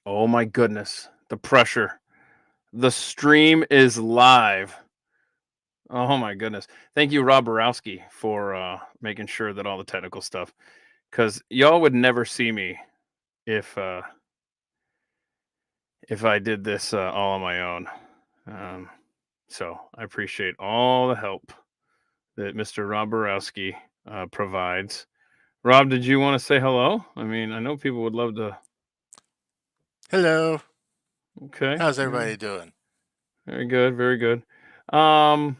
Oh my goodness. The pressure. The stream is live. Oh my goodness. Thank you, Rob Borowski, for making sure that all the technical stuff, because y'all would never see me if if I did this all on my own. Um, so I appreciate all the help that Mr. Rob Borowski provides. Rob, did you want to say hello? I mean, I know people would love to. Hello. Okay, How's yeah, everybody doing? very good, very good. Um,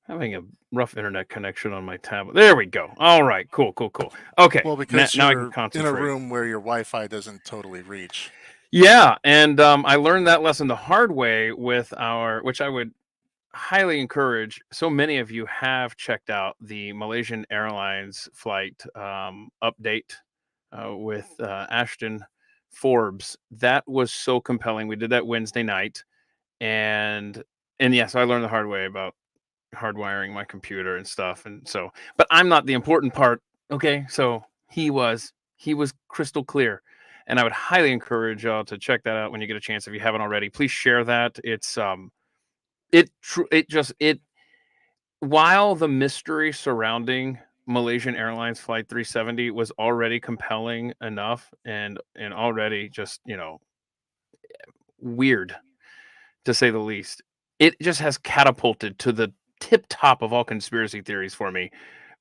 Having a rough internet connection on my tablet. There we go. All right, cool, cool, cool. Okay, Well, now, because now I can you're in a concentrate. room where your Wi-Fi doesn't totally reach. Yeah, and I learned that lesson the hard way with our, which I would highly encourage. So many of you have checked out the Malaysian Airlines flight update with Ashton Forbes. That was so compelling. We did that Wednesday night, and yes, I learned the hard way about hardwiring my computer and stuff. And so, but I'm not the important part. Okay, so he was crystal clear, and I would highly encourage y'all to check that out when you get a chance if you haven't already. Please share that. It while the mystery surrounding Malaysian Airlines Flight 370 was already compelling enough and already just, weird to say the least. It just has catapulted to the tip top of all conspiracy theories for me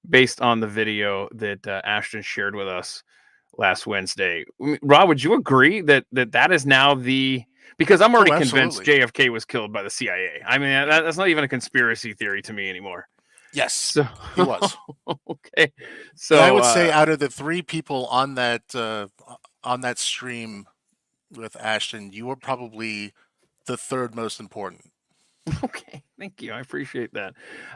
based on the video that Ashton shared with us last Wednesday. Rob, would you agree that is now the, because I'm Oh, already convinced absolutely. JFK was killed by the CIA. I mean, that's not even a conspiracy theory to me anymore. Yes, So he was. okay, And I so would say out of the three people on that stream with Ashton, you were probably the third most important. okay, thank you, I appreciate that.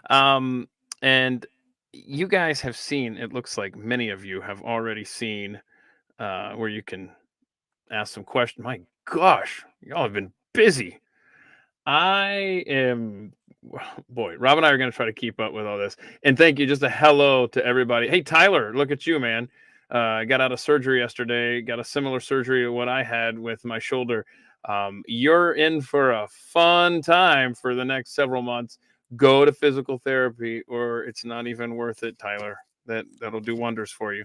Um, and you guys have seen. It looks like many of you have already seen where you can ask some questions. My gosh, y'all have been busy. I am, boy, Rob and I are going to try to keep up with all this. And thank you. Just a hello to everybody. Hey, Tyler, look at you, man. I got out of surgery yesterday, got a similar surgery to what I had with my shoulder. You're in for a fun time for the next several months. Go to physical therapy, or it's not even worth it, Tyler. That'll do wonders for you.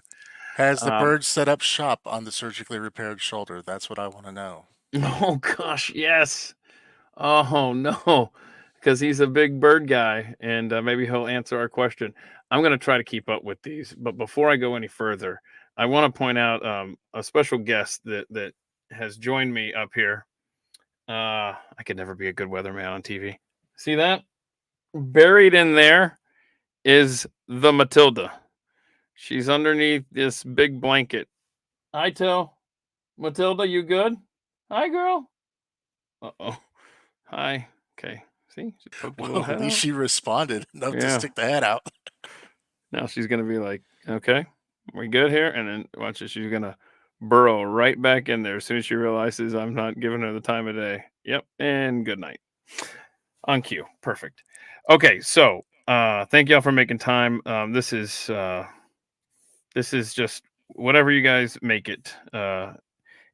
Has the Um, bird set up shop on the surgically repaired shoulder? That's what I want to know. oh gosh, yes. Oh no, because he's a big bird guy, and maybe he'll answer our question. I'm going to try to keep up with these, but before I go any further, I want to point out a special guest that has joined me up here. I could never be a good weatherman on TV. See that? Buried in there is the Matilda. She's underneath this big blanket. Hi, Till. Matilda, you good? Hi, girl. Uh oh. Hi. Okay. See, she poked her little Well, at head least out. she responded enough to Yeah. stick the head out. Now she's gonna be like, "Okay, we good here?" And then watch it. She's gonna burrow right back in there as soon as she realizes I'm not giving her the time of day. Yep. And good night. On cue. Perfect. Okay. So, thank y'all for making time. This is just whatever you guys make it.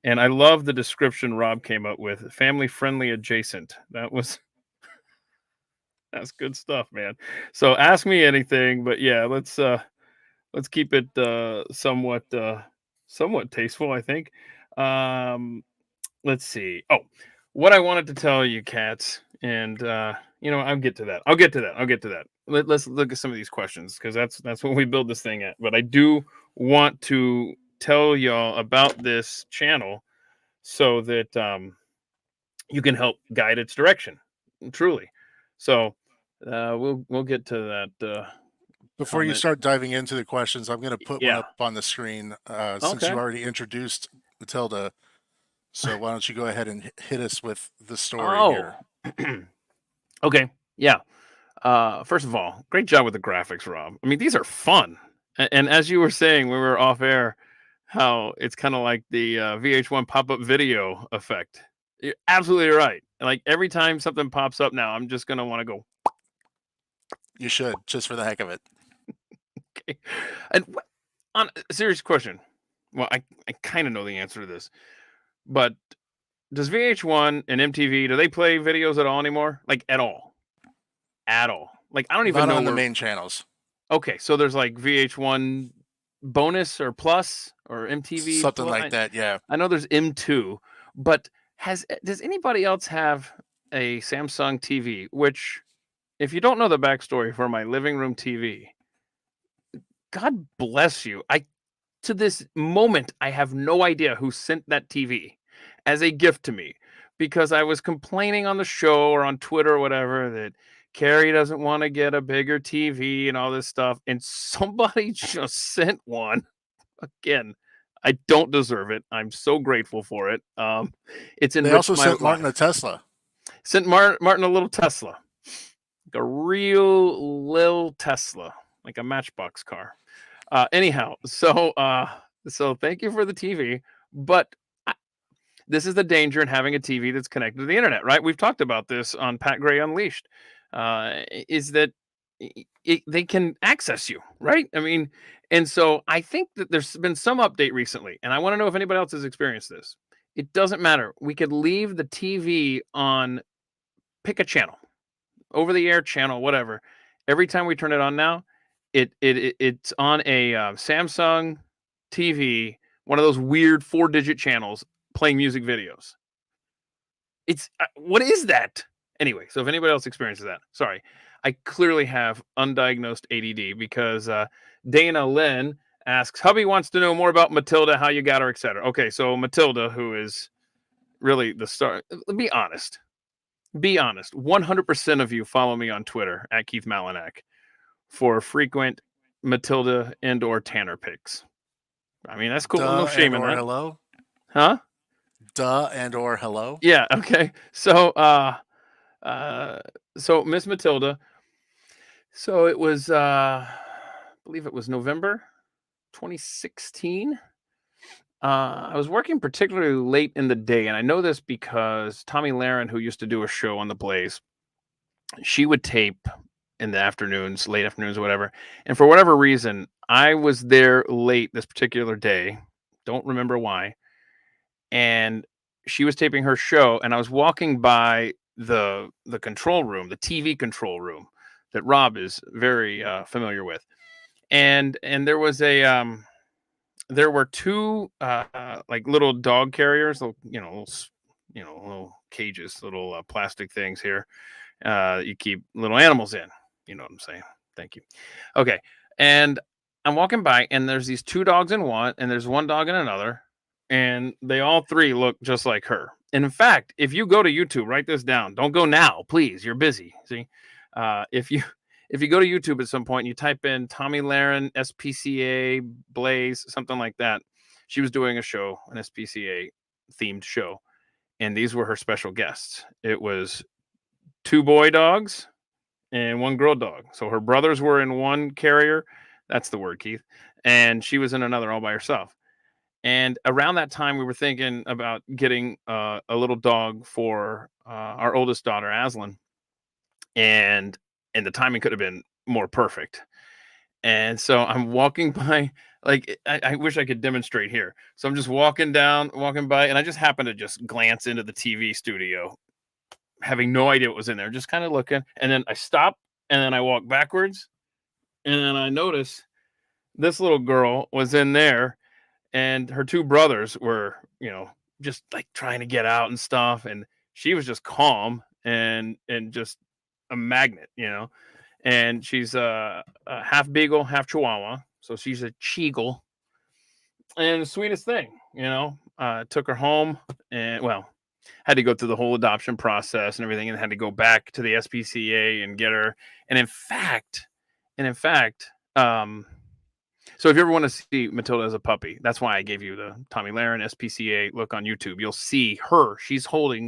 And I love the description Rob came up with. Family friendly adjacent. That's good stuff, man. So ask me anything, but yeah, let's keep it somewhat tasteful, I think. Um, let's see. Oh, what I wanted to tell you, cats, and I'll get to that. I'll get to that. Let's look at some of these questions because that's what we build this thing at. But I do want to tell y'all about this channel so that you can help guide its direction. Truly. So we'll get to that Before you comment. start diving into the questions, I'm going to put one Yeah. up on the screen since you Okay. already introduced Matilda. So why don't you go ahead and hit us with the story Oh. here? Okay. Yeah. First of all, great job with the graphics, Rob. I mean, these are fun. And as you were saying, we were off air, how it's kind of like the VH1 pop up video effect. You're absolutely right. Like every time something pops up now, I'm just gonna want to go. You should, just for the heck of it. Okay. And on a serious question. Well, I kind of know the answer to this. But does VH1 and MTV, do they play videos at all anymore? Like at all? At all? Like I don't even Not know on the where. main channels. Okay, so there's like VH1 bonus or plus or MTV Something plus. like that, yeah. I know there's M2, but does anybody else have a Samsung TV? Which, if you don't know the backstory for my living room TV, God bless you. I To this moment, I have no idea who sent that TV as a gift to me because I was complaining on the show or on Twitter or whatever that Carrie doesn't want to get a bigger TV and all this stuff. And somebody just sent one. Again, I don't deserve it. I'm so grateful for it. It's They enriched also my sent Martin a life. Tesla. Sent Martin a little Tesla, like a real little Tesla, like a Matchbox car. Anyhow, so thank you for the TV, but I, this is the danger in having a TV that's connected to the internet, right? We've talked about this on Pat Gray Unleashed. Is that they can access you, right? I mean, and so I think that there's been some update recently, and I want to know if anybody else has experienced this. It doesn't matter. We could leave the TV on, pick a channel, over the air channel, whatever. Every time we turn it on now, it's on a Samsung TV, one of those weird 4-digit channels playing music videos. It's what is that? Anyway, so if anybody else experiences that, sorry, I clearly have undiagnosed ADD because Dana Lynn asks, hubby wants to know more about Matilda, how you got her, etc. Okay, so Matilda, who is really the star, be honest. Be honest. 100% of you follow me on Twitter at Keith Malinak for frequent Matilda and or Tanner picks. I mean, that's cool. No Duh and shame in or that. hello. Huh? Duh and or hello. Yeah, okay. Uh so Miss Matilda, so it was I believe it was November 2016. I was working particularly late in the day, and I know this because Tommy Lahren, who used to do a show on the Blaze, she would tape in the afternoons, late afternoons, or whatever. And for whatever reason, I was there late this particular day. Don't remember why. And she was taping her show, and I was walking by the control room, the TV control room that Rob is very familiar with. And there were two like little dog carriers, little, little cages, little plastic things here you keep little animals in. You know what I'm saying? Thank you. Okay. And I'm walking by, and there's these two dogs in one, and there's one dog in another, and they all three look just like her. And in fact, if you go to YouTube, write this down. Don't go now, please. You're busy. See, if you if you go to YouTube at some point and you type in Tommy Lahren, SPCA, Blaze, something like that, she was doing a show, an SPCA themed show, and these were her special guests. It was two boy dogs and one girl dog. So her brothers were in one carrier. That's the word, Keith. And she was in another all by herself. And around that time, we were thinking about getting a little dog for our oldest daughter, Aslan. And the timing could have been more perfect. And so I'm walking by, like I wish I could demonstrate here. So I'm just walking by, and I just happen to just glance into the TV studio, having no idea what was in there, just kind of looking. And then I stop, and then I walk backwards, and then I notice this little girl was in there, and her two brothers were, just like trying to get out and stuff. And she was just calm and just a magnet. And she's a half beagle, half chihuahua. So she's a cheagle and the sweetest thing. Took her home and, well, had to go through the whole adoption process and everything, and had to go back to the SPCA and get her. And in fact, so if you ever want to see Matilda as a puppy, that's why I gave you the Tommy Lahren SPCA look on YouTube. You'll see her.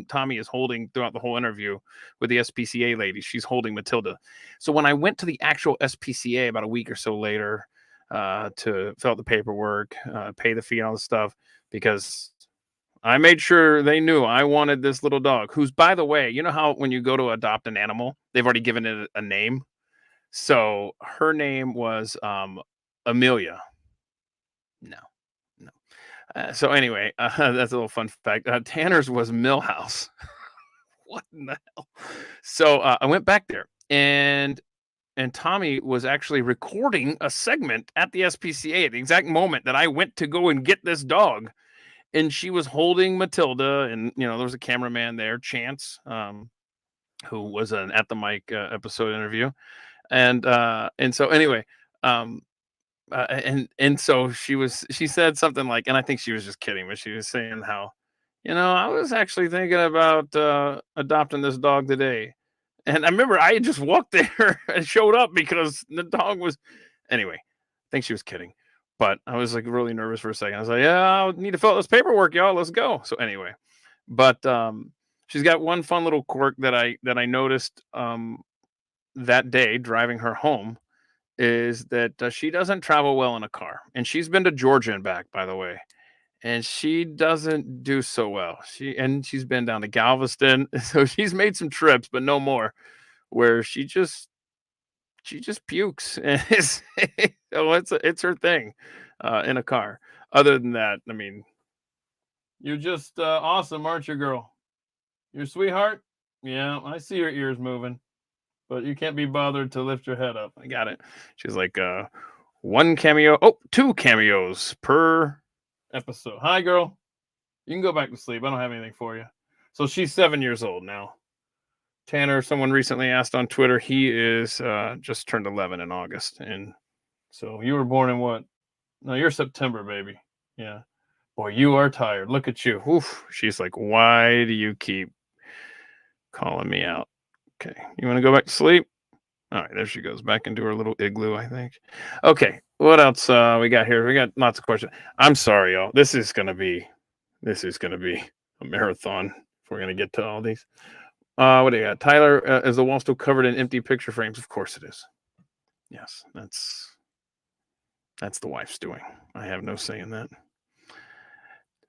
Tommy is holding throughout the whole interview with the SPCA lady. She's holding Matilda. So when I went to the actual SPCA about a week or so later to fill out the paperwork, pay the fee and all the stuff, because I made sure they knew I wanted this little dog, who's, by the way, you know how when you go to adopt an animal, they've already given it a name? So her name was Amelia. No, no. So anyway, that's a little fun fact. Tanner's was Millhouse. What in the hell? So I went back there, and Tommy was actually recording a segment at the SPCA at the exact moment that I went to go and get this dog. And she was holding Matilda, and there was a cameraman there, Chance, who was an at the mic episode interview, and so anyway, um, and so she said something like, and I think she was just kidding, but she was saying how, I was actually thinking about adopting this dog today. And I remember I had just walked there and showed up because the dog was, anyway, I think she was kidding. But I was like really nervous for a second. I was like, yeah, I need to fill out this paperwork, y'all. Let's go. So anyway, but she's got one fun little quirk that I noticed that day driving her home, is that she doesn't travel well in a car. And she's been to Georgia and back, by the way. And she doesn't do so well. She's been down to Galveston. So she's made some trips, but no more, where she just pukes. And so it's her thing in a car. Other than that, I mean, you're just awesome, aren't you, girl? Your sweetheart? Yeah, I see your ears moving, but you can't be bothered to lift your head up. I got it. She's like, one cameo. Oh, two cameos per episode. Hi, girl. You can go back to sleep. I don't have anything for you. So she's 7 years old now. Tanner, someone recently asked on Twitter, he is just turned 11 in August. And so you were born in what? No, you're September, baby. Yeah. Boy, you are tired. Look at you. Oof. She's like, why do you keep calling me out? Okay. You want to go back to sleep? All right, there she goes back into her little igloo, I think. Okay, what else we got here? We got lots of questions. I'm sorry, y'all. This is gonna be a marathon if we're gonna get to all these. What do you got? Tyler, is the wall still covered in empty picture frames? Of course it is. Yes, that's the wife's doing. I have no say in that.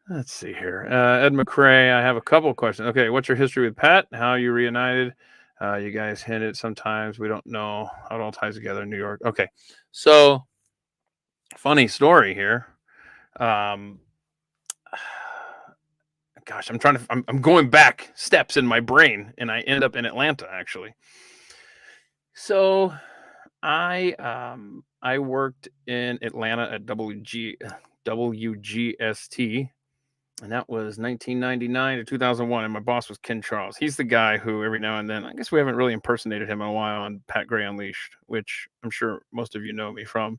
Let's see here. Ed McCrae, I have a couple of questions. Okay, what's your history with Pat? How you reunited? You guys hinted sometimes. We don't know how it all ties together in New York. Okay, so funny story here. Um, gosh, I'm going back steps in my brain, and I end up in Atlanta actually. So I worked in Atlanta at WGST, and that was 1999 to 2001. And my boss was Ken Charles. He's the guy who every now and then, I guess we haven't really impersonated him in a while, on Pat Gray Unleashed, which I'm sure most of you know me from.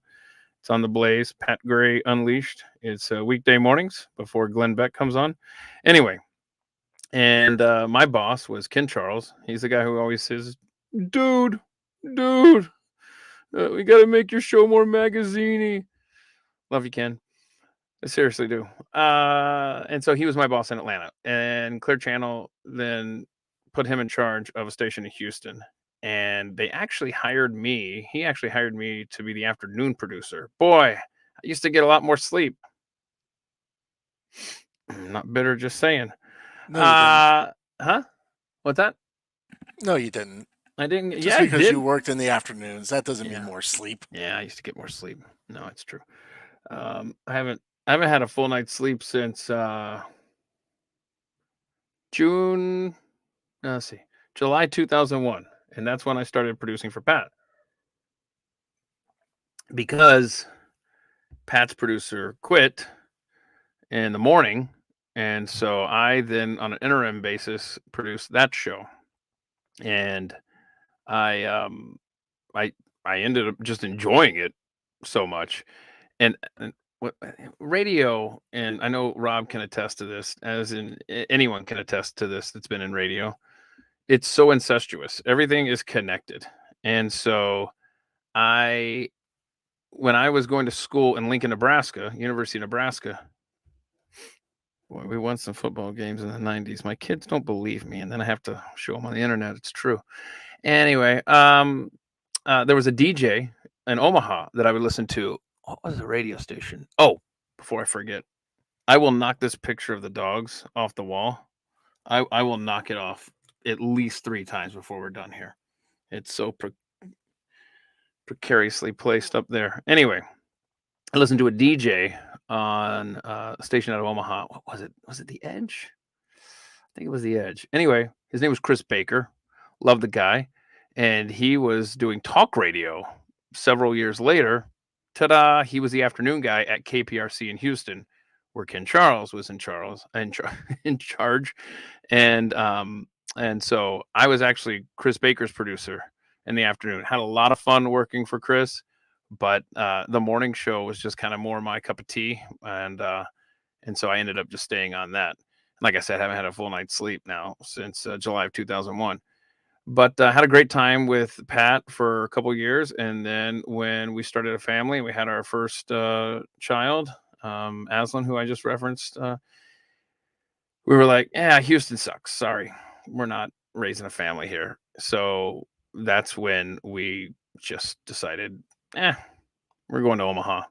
It's on the Blaze. Pat Gray Unleashed. It's weekday mornings before Glenn Beck comes on. Anyway, and my boss was Ken Charles. He's the guy who always says, dude, dude, we got to make your show more magazine-y. Love you, Ken. I seriously do. And so he was my boss in Atlanta, and Clear Channel then put him in charge of a station in Houston. And they actually hired me. He actually hired me to be the afternoon producer. Boy, I used to get a lot more sleep. I'm not bitter, just saying. No, you didn't. Huh? What's that? No, you didn't. I didn't. Just Yeah, I because did. you worked in the afternoons, that doesn't mean Yeah. more sleep. Yeah, I used to get more sleep. No, it's true. I haven't had a full night's sleep since June. Let's see, July 2001, and that's when I started producing for Pat, because Pat's producer quit in the morning, and so I then, on an interim basis, produced that show, and I I I ended up just enjoying it so much, and what radio, and I know Rob can attest to this, as in anyone can attest to this that's been in radio. It's so incestuous. Everything is connected, and so I when I was going to school in Lincoln, Nebraska, University of Nebraska, boy, we won some football games in the 90s. My kids don't believe me, and then I have to show them on the internet. It's true. Anyway, there was a DJ in Omaha that I would listen to. What was the radio station? Oh, before I forget, I will knock this picture of the dogs off the wall. I will knock it off at least 3 times before we're done here. It's so precariously placed up there. Anyway, I listened to a DJ on a station out of Omaha. What was it? Was it The Edge? I think it was The Edge. Anyway, his name was Chris Baker. Love the guy. And he was doing talk radio several years later. Ta-da! He was the afternoon guy at KPRC in Houston, where Ken Charles was in charge. And and so I was actually Chris Baker's producer in the afternoon. Had a lot of fun working for Chris, but the morning show was just kind of more my cup of tea, and so I ended up just staying on that. Like I said, I haven't had a full night's sleep now since July of 2001. But had a great time with Pat for a couple years, and then when we started a family, we had our first child, Aslan, who I just referenced. We were like, "Yeah, Houston sucks. Sorry, we're not raising a family here." So that's when we just decided, we're going to Omaha,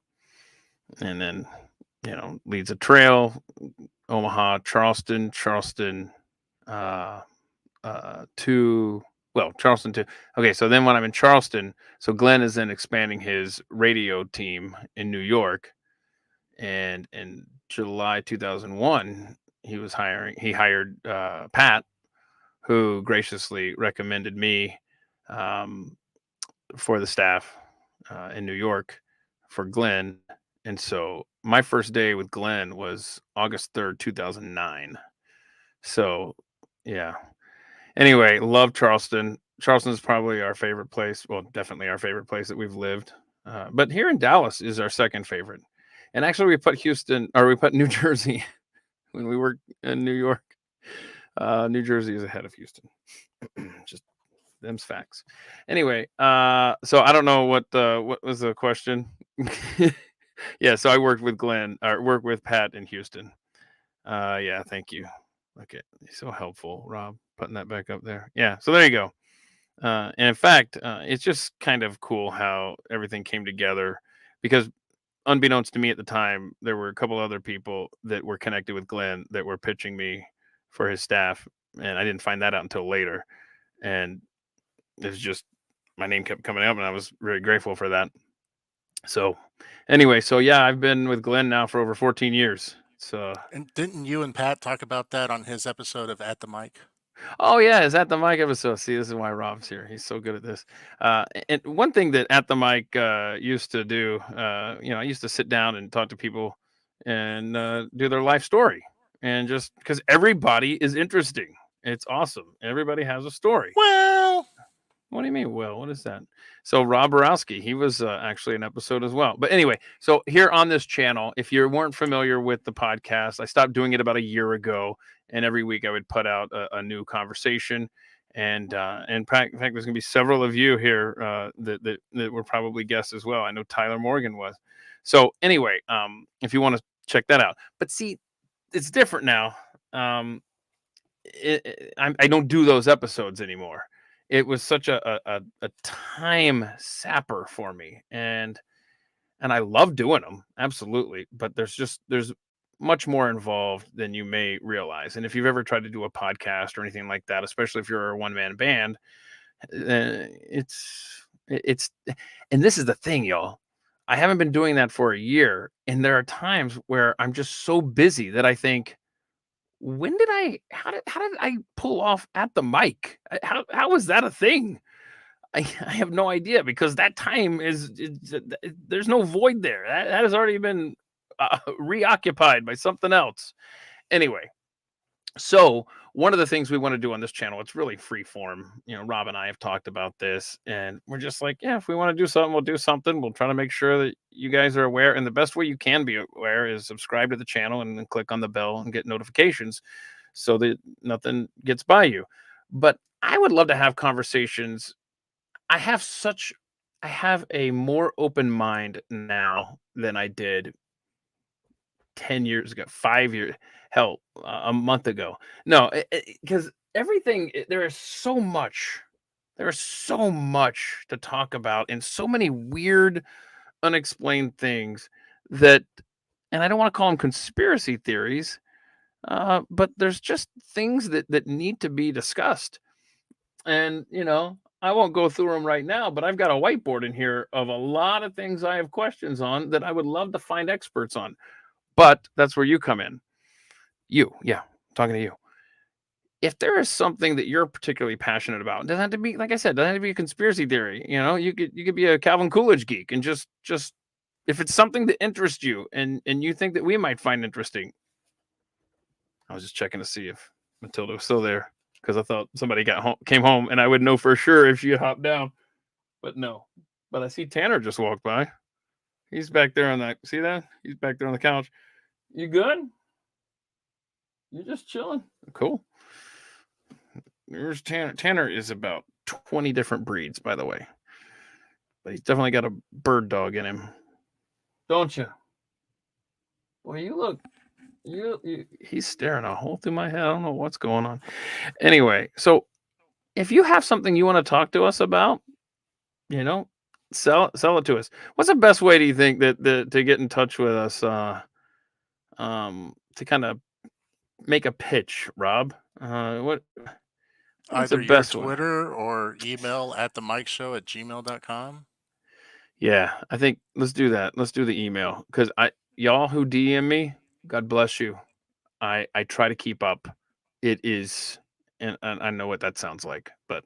and then leads a trail, Omaha, Charleston, uh, to Charleston to okay. So then when I'm in Charleston, so Glenn is then expanding his radio team in New York, and in July 2001, he hired Pat, who graciously recommended me um, for the staff in New York for Glenn. And so my first day with Glenn was August 3rd, 2009. So, yeah. Anyway, love Charleston. Charleston is probably our favorite place. Well, definitely our favorite place that we've lived. But here in Dallas is our second favorite. And actually, we put New Jersey when we were in New York. New Jersey is ahead of Houston. Just them's facts. Anyway, so I don't know what was the question. Yeah, so I worked with Glenn or worked with Pat in Houston. Yeah, thank you. Okay, so helpful, Rob, putting that back up there. Yeah, so there you go. And in fact, it's just kind of cool how everything came together because unbeknownst to me at the time, there were a couple other people that were connected with Glenn that were pitching me for his staff, and I didn't find that out until later. And it's just my name kept coming up, and I was very grateful for that. So, anyway, so yeah, I've been with Glenn now for over 14 years. So, And didn't you and Pat talk about that on his episode of At the Mic? oh yeah, is that the mic episode? See, this is why Rob's here. He's so good at this. And one thing that at the mic used to do, I used to sit down and talk to people and do their life story, and just because everybody is interesting, it's awesome. Everybody has a story. Well, What do you mean? Well, what is that? So Rob Borowski, he was actually an episode as well. But anyway, so here on this channel, if you weren't familiar with the podcast, I stopped doing it about a year ago, and every week I would put out a new conversation. And in fact, there's going to be several of you here that were probably guests as well. I know Tyler Morgan was. So anyway, if you want to check that out, but see, it's different now. I don't do those episodes anymore. It was such a time sapper for me, and I love doing them, absolutely. But there's much more involved than you may realize. And if you've ever tried to do a podcast or anything like that, especially if you're a one man band, it's and this is the thing, y'all. I haven't been doing that for a year, and there are times where I'm just so busy that I think, when did I how did I pull off at the mic? How was that a thing? I have no idea because that time there's no void there. That has already been reoccupied by something else. Anyway, so one of the things we want to do on this channel, it's really free form. Rob and I have talked about this, and we're just like, yeah, if we want to do something, we'll do something. We'll try to make sure that you guys are aware. And the best way you can be aware is subscribe to the channel and then click on the bell and get notifications so that nothing gets by you. But I would love to have conversations. I have a more open mind now than I did 10 years ago, 5 years, hell, a month ago. No, because there is so much to talk about and so many weird, unexplained things that, and I don't want to call them conspiracy theories, but there's just things that need to be discussed. And, I won't go through them right now, but I've got a whiteboard in here of a lot of things I have questions on that I would love to find experts on. But that's where you come in. You, yeah, I'm talking to you. If there is something that you're particularly passionate about, it doesn't have to be, like I said, doesn't have to be a conspiracy theory. You could be a Calvin Coolidge geek and just if it's something that interests you and you think that we might find interesting. I was just checking to see if Matilda was still there because I thought somebody came home, and I would know for sure if she had hopped down. But no. But I see Tanner just walked by. He's back there on that. See that? He's back there on the couch. You good? You just chilling? Cool. There's Tanner. Tanner is about 20 different breeds, by the way. But he's definitely got a bird dog in him. Don't you? Well, you look. He's staring a hole through my head. I don't know what's going on. Anyway, so if you have something you want to talk to us about, you know, sell it to us. What's the best way do you think that to get in touch with us? To kind of make a pitch, Rob. What's the Either your best one? Twitter or email at themikeshow@gmail.com. Yeah, I think let's do that. Let's do the email because y'all who DM me, God bless you. I try to keep up. It is, and I know what that sounds like, but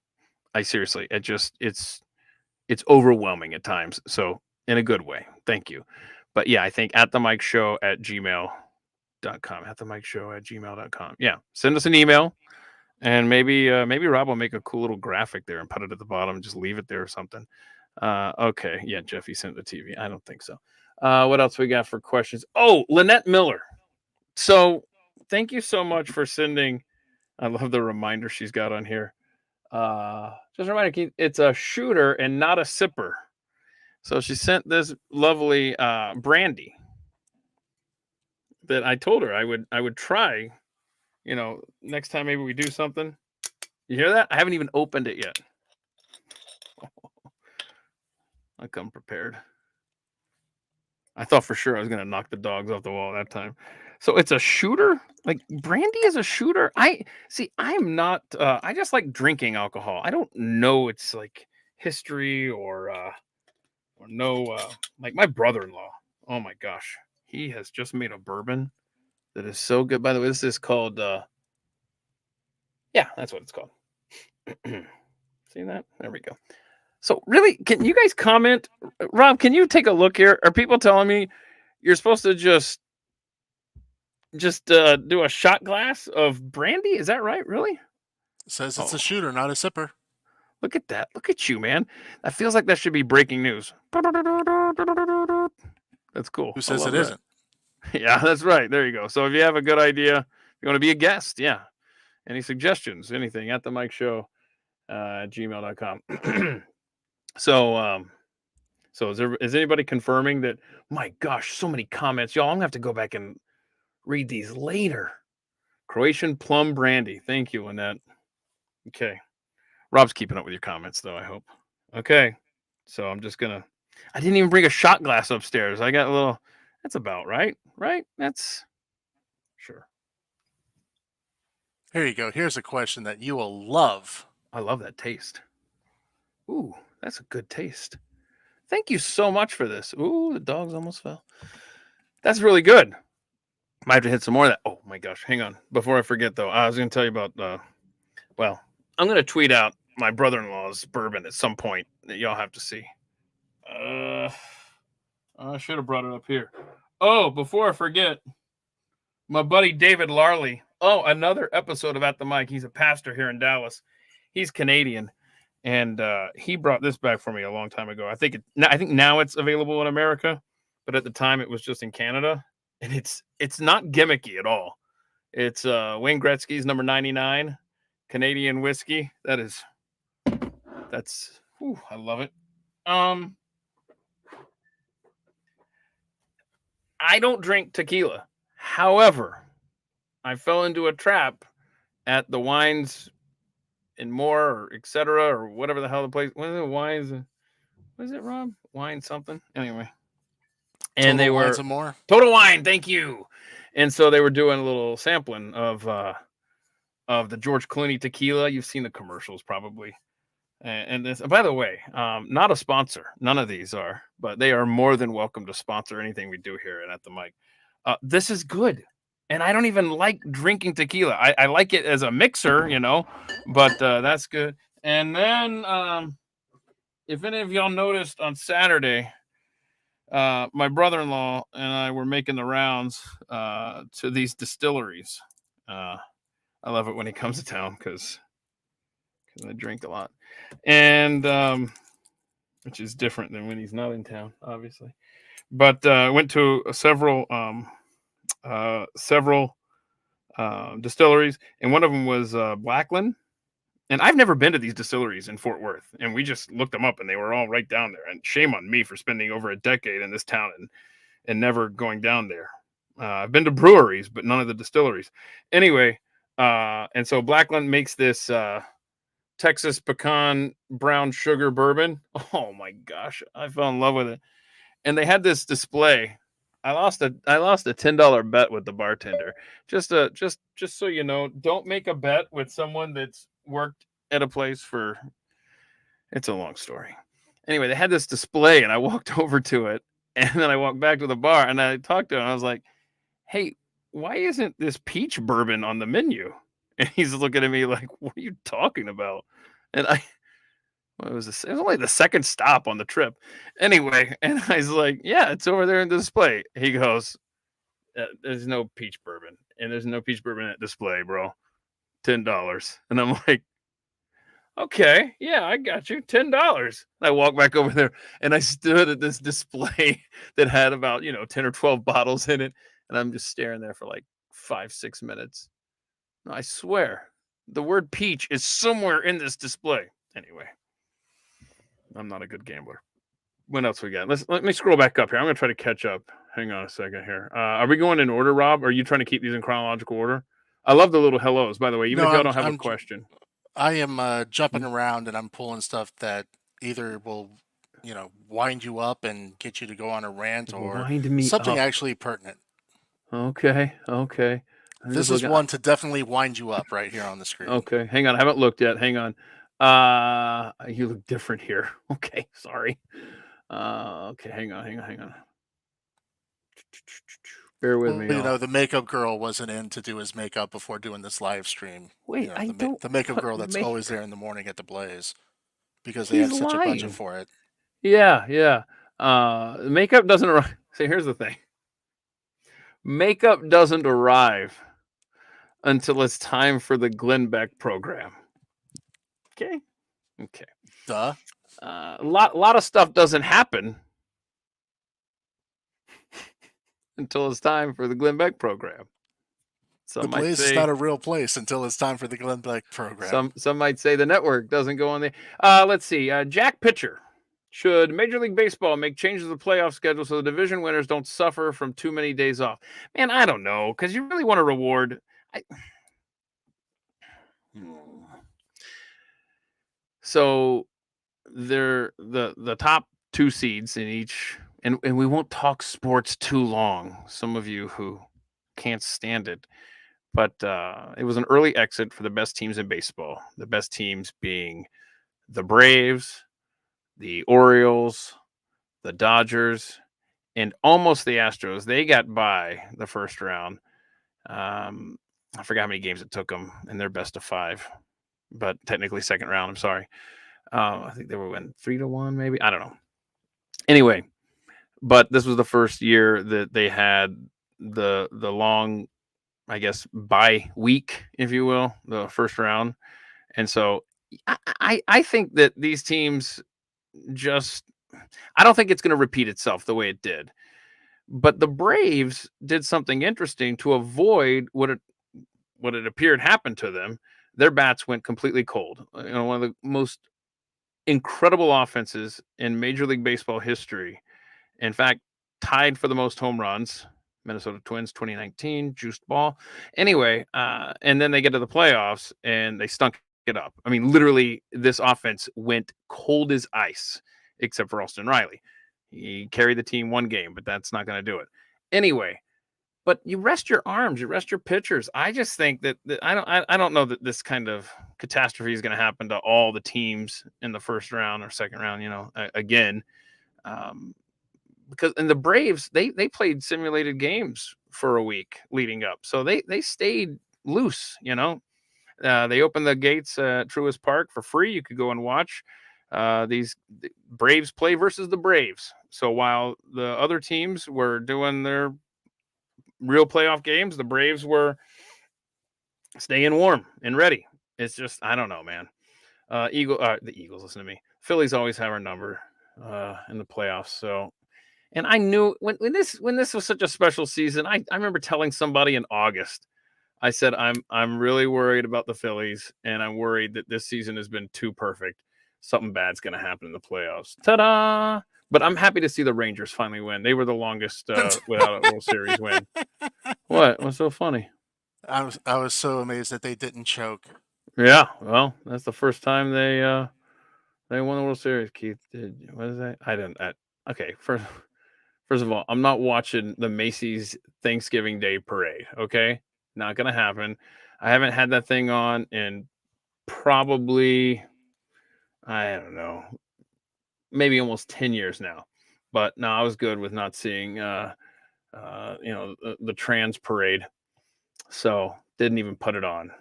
I seriously, it's overwhelming at times. So in a good way. Thank you. But yeah, I think at the Mike Show at gmail.com. At the Mike Show at gmail.com. Yeah. Send us an email. And maybe Rob will make a cool little graphic there and put it at the bottom and just leave it there or something. Okay. Yeah, Jeffy sent the TV. I don't think so. What else we got for questions? Oh, Lynette Miller. So thank you so much for sending. I love the reminder she's got on here. Just a reminder, it's a shooter and not a sipper. So she sent this lovely brandy that I told her I would try. Next time maybe we do something. You hear that? I haven't even opened it yet. I come prepared. I thought for sure I was gonna knock the dogs off the wall that time. So it's a shooter? Like brandy is a shooter? I see, I'm not I just like drinking alcohol. I don't know its like history or no like my brother-in-law. Oh my gosh. He has just made a bourbon that is so good. By the way, this is called yeah, that's what it's called. See that? There we go. So really, can you guys comment? Rob, can you take a look here? Are people telling me you're supposed to just do a shot glass of brandy? Is that right? Really? It says it's Oh, a shooter, not a sipper. look at that. Look at you, man. That feels like that should be breaking news. That's cool. Who I says it love that. isn't? Yeah, that's right. There you go. So if you have a good idea, if you want to be a guest, yeah. Any suggestions, anything at the Mike Show at gmail.com. So is anybody confirming that? My gosh, so many comments, y'all. I'm gonna have to go back and read these later. Croatian plum brandy. Thank you, Lynette. Okay, Rob's keeping up with your comments though. I hope. Okay, so I'm just gonna. I didn't even bring a shot glass upstairs. I got a little. That's about right. Right? That's sure. Here you go. Here's a question that you will love. I love that taste. Ooh, that's a good taste. Thank you so much for this. Ooh, the dogs almost fell. That's really good. Might have to hit some more of that. Oh my gosh, hang on. Before I forget though, I was going to tell you about. Well, I'm going to tweet out my brother-in-law's bourbon at some point that y'all have to see. I should have brought it up here. Oh, before I forget, my buddy David Larley. Oh, another episode of At the Mic. He's a pastor here in Dallas. He's Canadian, and he brought this back for me a long time ago. I think now it's available in America, but at the time it was just in Canada, and it's not gimmicky at all. It's Wayne Gretzky's number 99 Canadian whiskey. I love it. I don't drink tequila. However, I fell into a trap at the Wines and More, or etc., or whatever the hell the place. What is it? Wines. What is it, Rob? Wine something. Anyway, and Total they Wines were and More. Total Wine. Thank you. And so they were doing a little sampling of the George Clooney tequila. You've seen the commercials probably. And this, by the way, not a sponsor. None of these are, but they are more than welcome to sponsor anything we do here at the Mic. This is good. And I don't even like drinking tequila. I like it as a mixer, but that's good. And then, if any of y'all noticed on Saturday, my brother-in-law and I were making the rounds to these distilleries. Uh, I love it when he comes to town because I drink a lot, and which is different than when he's not in town, obviously. But I went to several distilleries, and one of them was Blackland. And I've never been to these distilleries in Fort Worth, and we just looked them up, and they were all right down there. And shame on me for spending over a decade in this town and never going down there. I've been to breweries, but none of the distilleries. Anyway, and so Blackland makes this Texas pecan brown sugar bourbon. Oh my gosh, I fell in love with it. And they had this display. I lost a $10 bet with the bartender. Just so you know, don't make a bet with someone that's worked at a place for. It's a long story. Anyway, they had this display, and I walked over to it, and then I walked back to the bar, and I talked to him. I was like, "Hey, why isn't this peach bourbon on the menu?" And he's looking at me like, "What are you talking about?" And it was only the second stop on the trip. Anyway, and I was like, "Yeah, it's over there in the display." He goes, "There's no peach bourbon, and there's no peach bourbon at display, bro. $10." And I'm like, "Okay, yeah, I got you. $10." I walked back over there, and I stood at this display that had about 10 or 12 bottles in it, and I'm just staring there for like 5, 6 minutes. I swear, the word peach is somewhere in this display. Anyway, I'm not a good gambler. What else we got? Let me scroll back up here. I'm gonna try to catch up. Hang on a second here. Are we going in order, Rob? Or are you trying to keep these in chronological order? I love the little hellos, by the way. Even No, if y'all don't have a question, I am jumping Hmm? around and I'm pulling stuff that either will, wind you up and get you to go on a rant or Wind me something up. actually pertinent. Okay, okay. I'm just This is looking. one to definitely wind you up right here on the screen. Okay, hang on. I haven't looked yet. Hang on. You look different here. Okay, sorry. Okay, hang on. Bear with Well, me, y'all. the makeup girl wasn't in to do his makeup before doing this live stream. Wait, I don't The makeup put girl that's always make. there in the morning at the Blaze because they He's have such a budget lying. for it. Yeah, yeah. Makeup doesn't arrive. See, here's the thing. Makeup doesn't arrive until it's time for the Glenn Beck program. Okay. Okay. Duh. Lot of stuff doesn't happen until it's time for the Glenn Beck program. The Some might Blaze is say not a real place until it's time for the Glenn Beck program. some might say the network doesn't go on the. Let's see. Jack Pitcher. Should Major League Baseball make changes to the playoff schedule so the division winners don't suffer from too many days off? Man, I don't know, because you really want to reward. I, so they're the top two seeds in each, and we won't talk sports too long. Some of you who can't stand it, but it was an early exit for the best teams in baseball. The best teams being the Braves, the Orioles, the Dodgers, and almost the Astros. They got by the first round. I forgot how many games it took them in their best of five, but technically second round. I'm sorry. I think they were win 3-1, maybe. I don't know. Anyway, but this was the first year that they had the long, I guess, bye week, if you will, the first round, and so I think that these teams just I don't think it's going to repeat itself the way it did. But the Braves did something interesting to avoid what it appeared happened to them. Their bats went completely cold. One of the most incredible offenses in Major League Baseball history. In fact, tied for the most home runs. Minnesota Twins 2019, juiced ball. Anyway, and then they get to the playoffs and they stunk it up. I mean, literally, this offense went cold as ice, except for Austin Riley. He carried the team one game, but that's not going to do it. Anyway, but you rest your arms, you rest your pitchers. I just think that I don't know that this kind of catastrophe is going to happen to all the teams in the first round or second round. Again, um, because and the Braves they played simulated games for a week leading up, so they stayed loose. They opened the gates at Truist Park for free. You could go and watch these Braves play versus the Braves. So while the other teams were doing their real playoff games, the Braves were staying warm and ready. It's just I don't know, man. The Eagles. Listen to me. Phillies always have our number in the playoffs. So, and I knew when this was such a special season. I remember telling somebody in August. I said I'm really worried about the Phillies, and I'm worried that this season has been too perfect. Something bad's going to happen in the playoffs. Ta-da! But I'm happy to see the Rangers finally win. They were the longest without a World Series win. What? What's so funny? I was so amazed that they didn't choke. Yeah, well, that's the first time they won the World Series. Keith, what is that? I didn't. Okay, first of all, I'm not watching the Macy's Thanksgiving Day Parade. Okay, not gonna happen. I haven't had that thing on in probably I don't know, maybe almost 10 years now. But no, I was good with not seeing the trans parade. So didn't even put it on.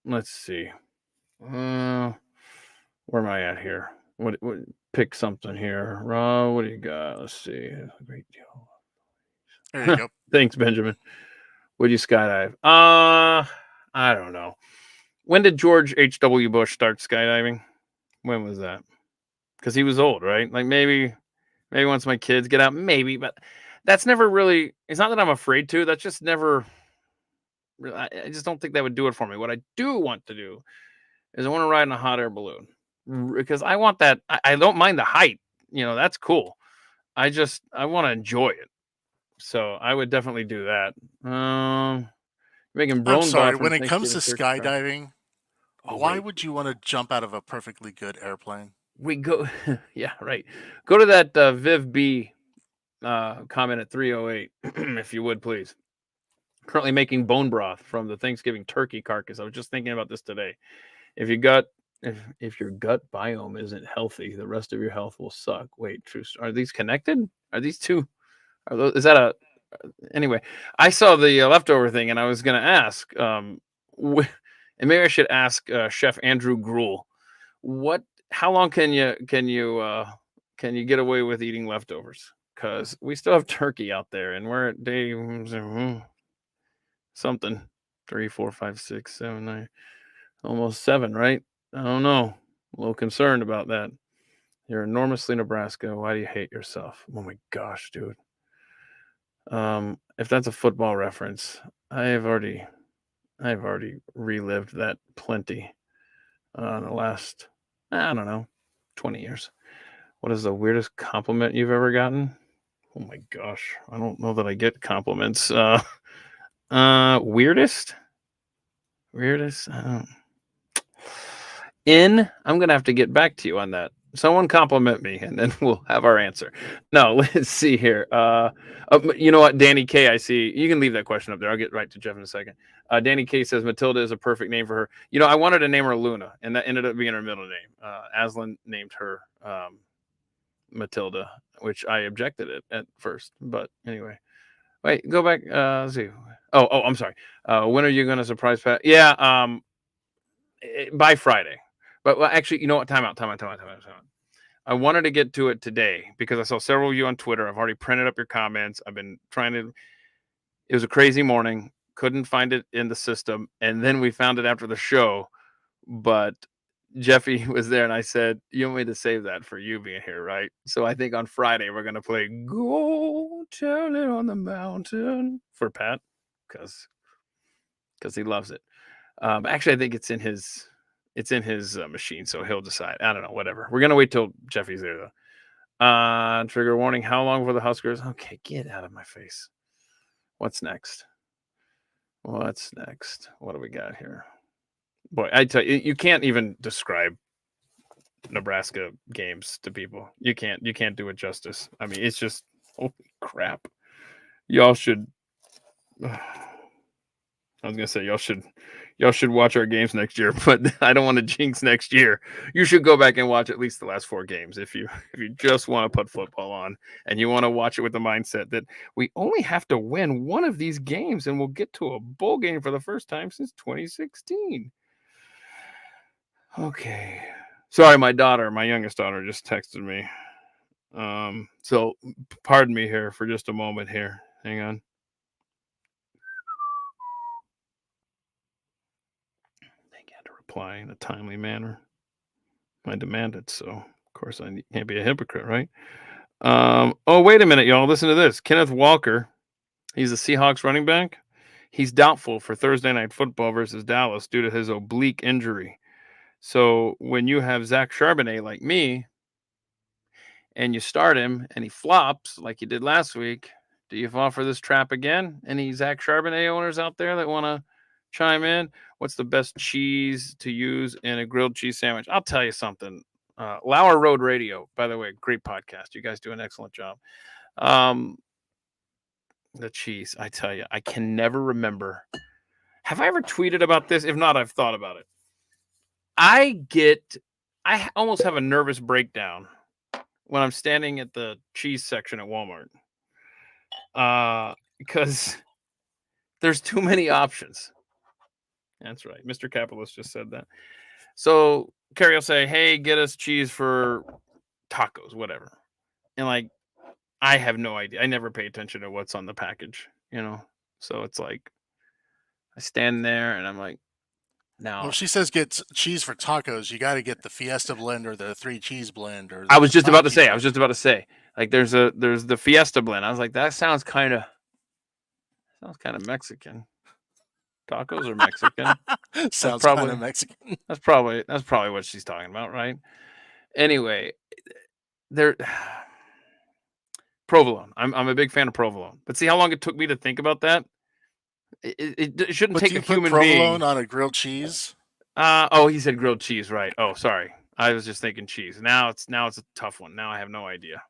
Let's see. Where am I at here? What pick something here. Rob, what do you got? Let's see. Great There you deal. go. Thanks, Benjamin. Would you skydive? I don't know. When did George H.W. Bush start skydiving? When was that? Because he was old, right? Like maybe once my kids get out, maybe, but that's never really. It's not that I'm afraid to. That's just never. I just don't think that would do it for me. What I do want to do is I want to ride in a hot air balloon because I want that. I don't mind the height. That's cool. I want to enjoy it. So I would definitely do that. Making I'm blown sorry. broth When from it comes to Thanksgiving turkey carve. skydiving, Oh why wait, would you want to jump out of a perfectly good airplane? we go. Yeah, right. Go to that Viv B comment at 308 if you would please. Currently making bone broth from the Thanksgiving turkey carcass. I was just thinking about this today. If you got if your gut biome isn't healthy, the rest of your health will suck. Wait, true. Are these connected? Are these two? Is that a anyway? I saw the leftover thing, and I was going to ask, and maybe I should ask Chef Andrew Gruel, what? How long can you get away with eating leftovers? Because we still have turkey out there, and we're at day something 3, 4, 5, 6, 7, 9, almost 7, right? I don't know. A little concerned about that. You're enormously Nebraska. Why do you hate yourself? Oh my gosh, dude. If that's a football reference, I've already relived that plenty the last I don't know 20 years. What is the weirdest compliment you've ever gotten? Oh my gosh, I don't know that I get compliments. Weirdest, weirdest. I'm gonna have to get back to you on that. Someone compliment me, and then we'll have our answer. No, let's see here. You know what, Danny K. I see you can leave that question up there. I'll get right to Jeff in a second. Danny K. says Matilda is a perfect name for her. I wanted to name her Luna, and that ended up being her middle name. Aslan named her Matilda, which I objected at first, but anyway. Wait, go back. Let's see. Oh, I'm sorry. When are you going to surprise Pat? Yeah, by Friday. But well, actually, you know what? Time out. I wanted to get to it today because I saw several of you on Twitter. I've already printed up your comments. I've been trying to. It was a crazy morning. Couldn't find it in the system, and then we found it after the show. But Jeffy was there, and I said, "You want me to save that for you being here, right?" So I think on Friday we're gonna play "Go Tell It on the Mountain" for Pat because he loves it. Actually, I think it's in his machine, so he'll decide. I don't know, whatever. We're gonna wait till Jeffy's there though. Trigger warning: how long for the Huskers? Okay, get out of my face. What's next? What do we got here? Boy, I tell you, you can't even describe Nebraska games to people. You can't do it justice. I mean, it's just holy crap. Y'all should I was gonna say y'all should watch our games next year, but I don't want to jinx next year. You should go back and watch at least the last 4 games if you just want to put football on and you want to watch it with the mindset that we only have to win one of these games and we'll get to a bowl game for the first time since 2016. Okay. Sorry, my youngest daughter just texted me. So pardon me here for just a moment here. Hang on. They got to reply in a timely manner. I demand it, so of course I can't be a hypocrite, right? Oh, wait a minute, y'all. Listen to this. Kenneth Walker, he's a Seahawks running back. He's doubtful for Thursday night football versus Dallas due to his oblique injury. So when you have Zach Charbonnet like me, and you start him and he flops like you did last week, do you fall for this trap again? Any Zach Charbonnet owners out there that want to chime in? What's the best cheese to use in a grilled cheese sandwich? I'll tell you something. Lauer Road Radio, by the way, great podcast. You guys do an excellent job. The cheese, I tell you, I can never remember. Have I ever tweeted about this? If not, I've thought about it. I almost have a nervous breakdown when I'm standing at the cheese section at Walmart. Because there's too many options. That's right. Mr. Capitalist just said that. So Carrie will say, hey, get us cheese for tacos, whatever. And like, I have no idea. I never pay attention to what's on the package, you know? So it's like, I stand there and I'm like, Well, now. if she says get cheese for tacos, you got to get the Fiesta blend or the 3 cheese blend or I the was just 5 about to cheese say, blend. like there's the Fiesta blend. I was like, that sounds kind of Mexican. Tacos are Mexican. Sounds kind of Mexican. That's probably what she's talking about, right? Anyway, there provolone. I'm a big fan of provolone. But see how long it took me to think about that? It shouldn't But do take a you put human provolone being. on a grilled cheese? Oh, he said grilled cheese, right? Oh, sorry. I was just thinking cheese. Now it's a tough one. Now I have no idea.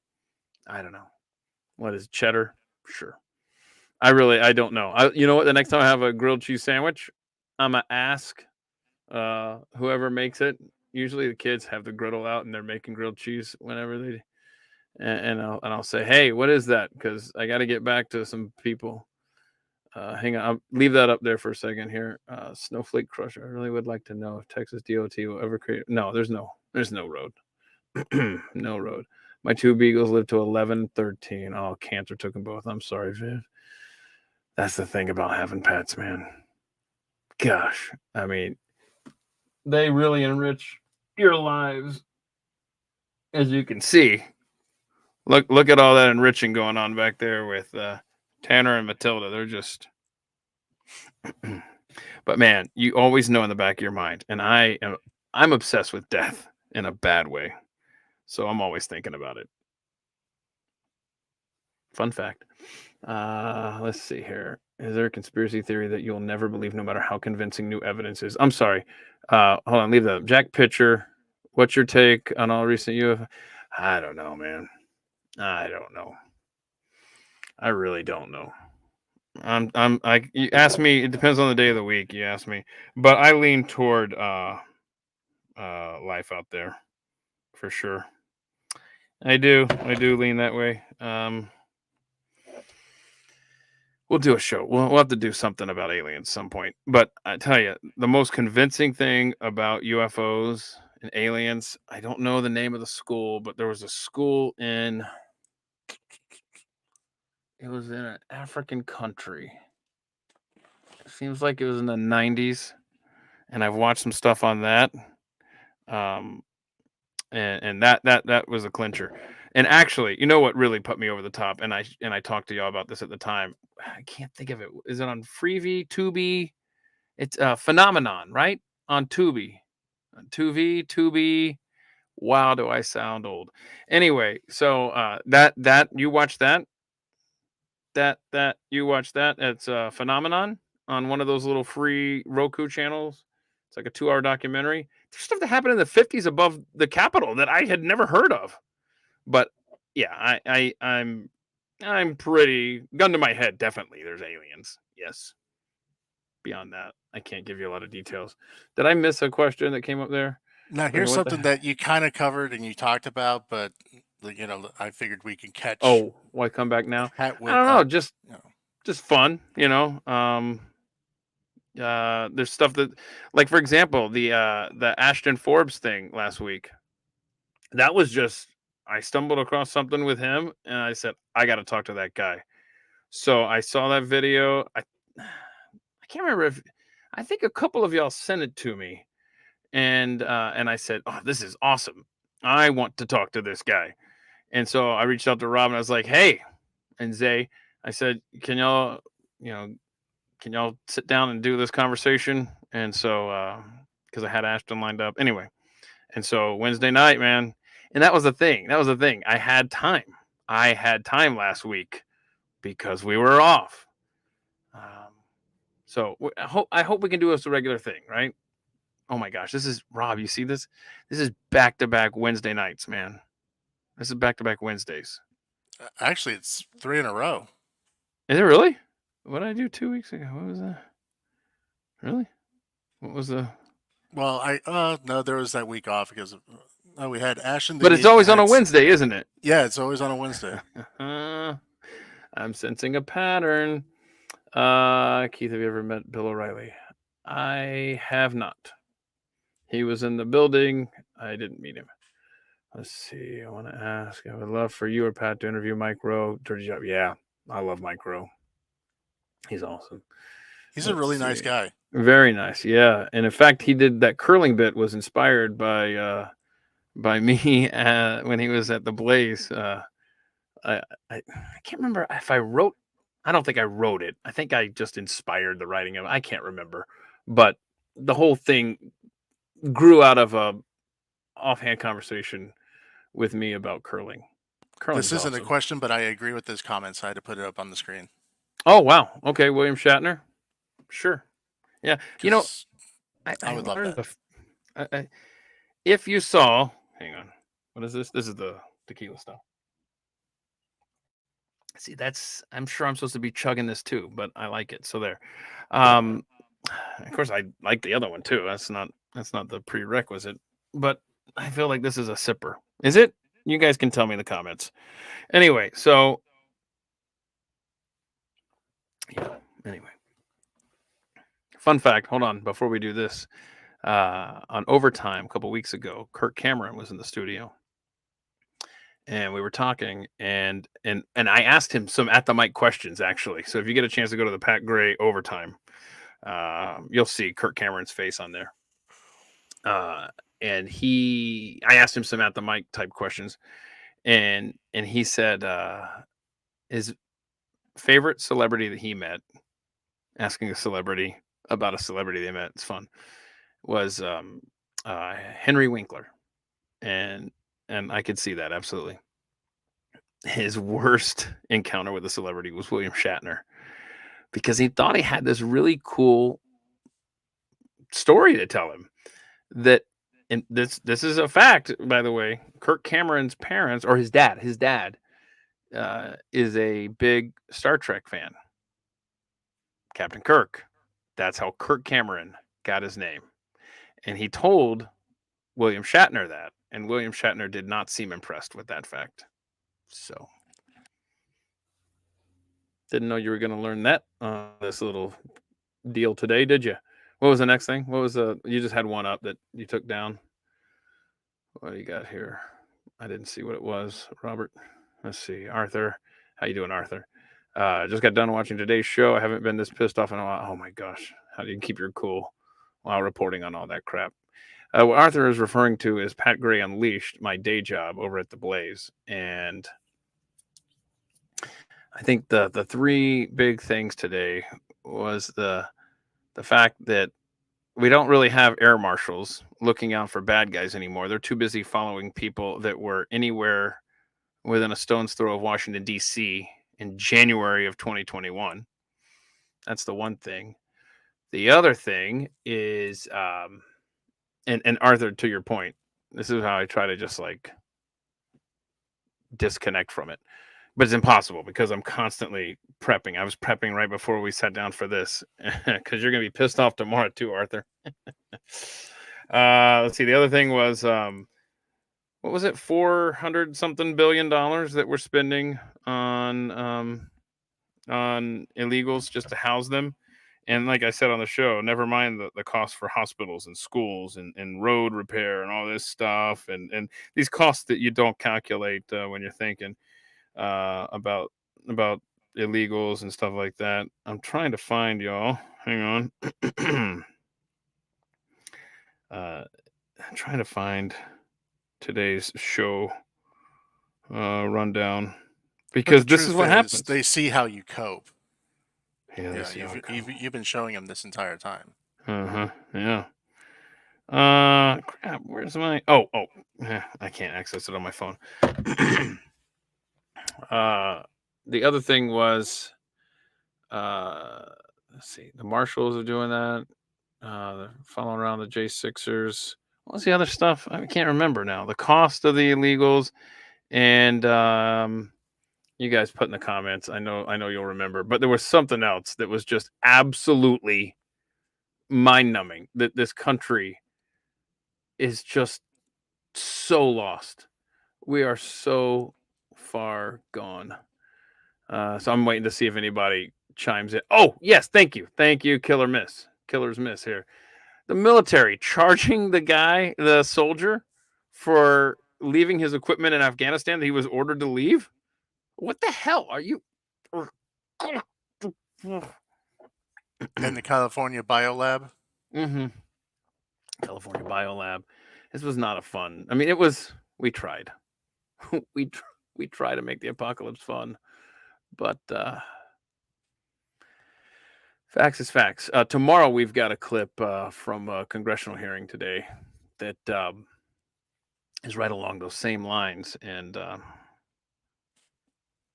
I don't know. What is cheddar? Sure. I don't know. You know what? The next time I have a grilled cheese sandwich, I'm gonna ask whoever makes it. Usually the kids have the griddle out and they're making grilled cheese whenever they and I'll say, hey, what is that? Because I got to get back to some people. Hang on, I'll leave that up there for a second here. Snowflake Crusher. I really would like to know if Texas DOT will ever create. No, there's no road. No road. My 2 beagles lived to 11, 13. Oh, cancer took them both. I'm sorry, Viv. That's the thing about having pets, man. Gosh, I mean, they really enrich your lives, as you can see. Look at all that enriching going on back there with Tanner and Matilda. They're just but man, you always know in the back of your mind, and I'm obsessed with death in a bad way. So I'm always thinking about it. Fun fact. Let's see here. Is there a conspiracy theory that you'll never believe no matter how convincing new evidence is? I'm sorry. Hold on, leave that up. Jack Pitcher, what's your take on all recent UFO? I don't know, man. I don't know. I really don't know. You ask me, it depends on the day of the week, you ask me. But I lean toward life out there for sure. I do lean that way. We'll do a show. We'll have to do something about aliens some point. But I tell you, the most convincing thing about UFOs and aliens, I don't know the name of the school, but there was a school in an African country. It seems like it was in the 90s, and I've watched some stuff on that. And that was a clincher. And actually, you know what really put me over the top? And I talked to y'all about this at the time. I can't think of it. Is it on Freevee, Tubi? It's Phenomenon, right? On Tubi, Tubi. Wow, do I sound old? Anyway, so that you watch that you watch that. It's Phenomenon on one of those little free Roku channels. It's like a 2-hour documentary. There's stuff that happened in the 50s above the Capitol that I had never heard of. But yeah, I'm pretty gun to my head. Definitely, there's aliens. Yes, beyond that, I can't give you a lot of details. Did I miss a question that came up there? Now, Like, here's what the something that you kind of covered and you talked about, but I figured we can catch Oh, why come back now? hat I with don't know, just you know. just fun, you know. There's stuff that, like for example, the Ashton Forbes thing last week. That was just, I stumbled across something with him and I said, I got to talk to that guy. So I saw that video. I can't remember if, I think a couple of y'all sent it to me, and I said, "Oh, this is awesome. I want to talk to this guy." And so I reached out to Rob and I was like, "Hey," and Zay, I said, "Can y'all, you know, can y'all sit down and do this conversation?" And so, because I had Ashton lined up anyway, and so Wednesday night, man, and that was the thing. That was the thing. I had time. I had time last week because we were off. Um, so I hope we can do this a regular thing, right? Oh my gosh, this is Rob. You see this? This is back to back Wednesday nights, man. This is back to back Wednesdays. Actually, it's 3 in a row. Is it really? What did I do 2 weeks ago? What was that? Really? What was the? Well, I no, there was that week off because of, no, we had Ashton, then But it's you always on had a Wednesday, isn't it? yeah, it's always on a Wednesday. I'm sensing a pattern. Keith, have you ever met Bill O'Reilly? I have not. He was in the building. I didn't meet him. Let's see. I want to ask. I would love for you or Pat to interview Mike Rowe. Dirty job. Yeah, I love Mike Rowe. He's awesome. He's a Let's really nice see. guy. Very nice. Yeah, and in fact, he did that curling bit was inspired by me when he was at the Blaze. I, I can't remember if I wrote. I don't think I wrote it. I think I just inspired the writing of it. I can't remember, but the whole thing grew out of a offhand conversation with me about curling. This Curling's isn't a awesome. question, but I agree with this comment, so I had to put it up on the screen Oh wow. Okay, William Shatner. Sure. Yeah. because I I would love learned that. if you saw. Hang on. What is this? This is the tequila stuff. See, that's. I'm sure I'm supposed to be chugging this too, but I like it. So there. Um, of course, I like the other one too. That's not the prerequisite, but I feel like this is a sipper. Is it? You guys can tell me in the comments. Anyway, so yeah. Anyway, fun fact. Hold on, before we do this, on overtime a couple weeks ago, Kirk Cameron was in the studio, and we were talking, and I asked him some at the mic questions actually. So if you get a chance to go to the Pat Gray overtime, you'll see Kirk Cameron's face on there. Uh, and I asked him some at the mic type questions, and he said his favorite celebrity that he met, asking a celebrity about a celebrity they met, it's fun, was Henry Winkler, and I could see that absolutely. His worst encounter with a celebrity was William Shatner because he thought he had this really cool story to tell him that, and this is a fact, by the way. Kirk Cameron's parents, or his dad is a big Star Trek fan. Captain Kirk. That's how Kirk Cameron got his name. And he told William Shatner that, and William Shatner did not seem impressed with that fact. So, didn't know you were going to learn that on this little deal today, did you? What was the next thing? What was the? You just had one up that you took down. What do you got here? I didn't see what it was, Robert. Let's see, Arthur. How you doing, Arthur? Just got done watching today's show. I haven't been this pissed off in a while. Oh my gosh, how do you keep your cool while reporting on all that crap? What Arthur is referring to is Pat Gray Unleashed, my day job over at the Blaze, and I think the three big things today was the fact that we don't really have air marshals looking out for bad guys anymore. They're too busy following people that were anywhere within a stone's throw of Washington, D.C. in January of 2021. That's the one thing. The other thing is, and Arthur, to your point, this is how I try to just like disconnect from it. but it's impossible because I'm constantly prepping. I was prepping right before we sat down for this because you're gonna be pissed off tomorrow too, Arthur. Let's see. The other thing was what was it? 400 something billion that we're spending on illegals just to house them. And like I said on the show, never mind the cost for hospitals and schools and road repair and all this stuff and these costs that you don't calculate when you're thinking about illegals and stuff like that. I'm trying to find y'all. Hang on. I'm trying to find today's show rundown But the because this is truth what is, happens. they see how you cope. Yeah, they Yeah, see how it you've been showing them this entire time. uh-huh. Yeah. Crap. Where's my? I can't access it on my phone. uh, the other thing was, uh, let's see, the marshals are doing that. They're following around the J6ers. What's the other stuff? I can't remember now. The cost of the illegals and you guys put in the comments. I know you'll remember, but there was something else that was just absolutely mind numbing. That this country is just so lost. We are so far gone. So I'm waiting to see if anybody chimes in. Oh, yes, thank you, Killer's Miss here. The military charging the soldier, for leaving his equipment in Afghanistan that he was ordered to leave. What the hell are you? In the California Biolab. Mm-hmm. California Biolab. This was not a fun. I mean, it was. We tried. we we tried to make the apocalypse fun, but facts is facts. Tomorrow we've got a clip from a congressional hearing today that is right along those same lines, and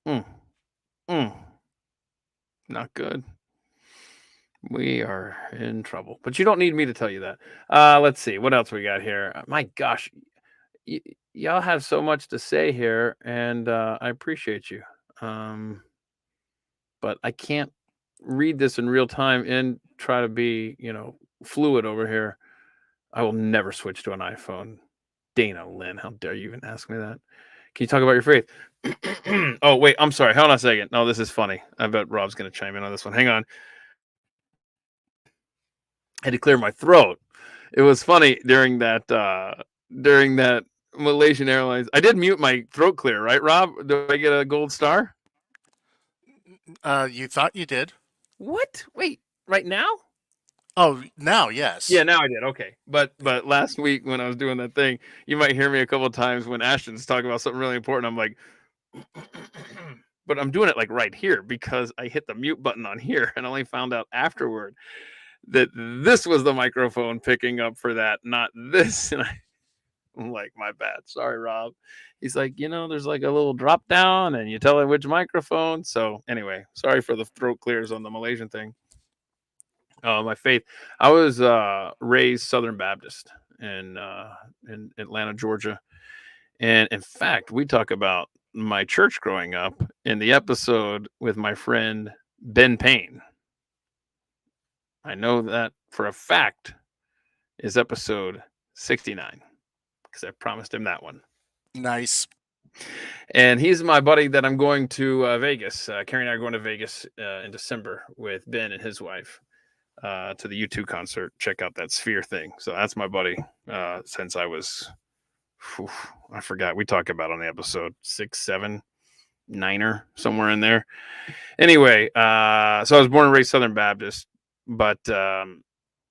mm, mm, not good. We are in trouble, but you don't need me to tell you that. Let's see what else we got here. My gosh, y- y'all have so much to say here, and I appreciate you. Um, but I can't read this in real time and try to be, fluid over here. I will never switch to an iPhone. Dana Lynn, how dare you even ask me that? Can you talk about your faith? Oh, wait, I'm sorry. Hold on a second. No, this is funny. I bet Rob's going to chime in on this one. Hang on. I had to clear my throat. It was funny during that Malaysian Airlines. I did mute my throat clear, right, Rob? Do I get a gold star? You thought you did. What? Wait, right now? Oh, now Yeah, yes. now I did. Okay. But last week when I was doing that thing, you might hear me a couple of times when Ashton's talking about something really important. I'm like, but I'm doing it like right here because I hit the mute button on here and only found out afterward that this was the microphone picking up for that, not this. And I'm like, my bad. Sorry, Rob. He's like, there's like a little drop down and you tell it which microphone. So anyway, sorry for the throat clears on the Malaysian thing. My faith. I was raised Southern Baptist in Atlanta, Georgia. And in fact, we talk about my church growing up in the episode with my friend Ben Payne. I know that for a fact is episode 69 because I promised him that one. Nice. And he's my buddy that I'm going to Vegas. Carrie and I are going to Vegas in December with Ben and his wife to the U2 concert. Check out that Sphere thing. So that's my buddy since I was, I forgot. We talked about on the episode 6, 7, 9er, somewhere in there. Anyway, so I was born and raised Southern Baptist. But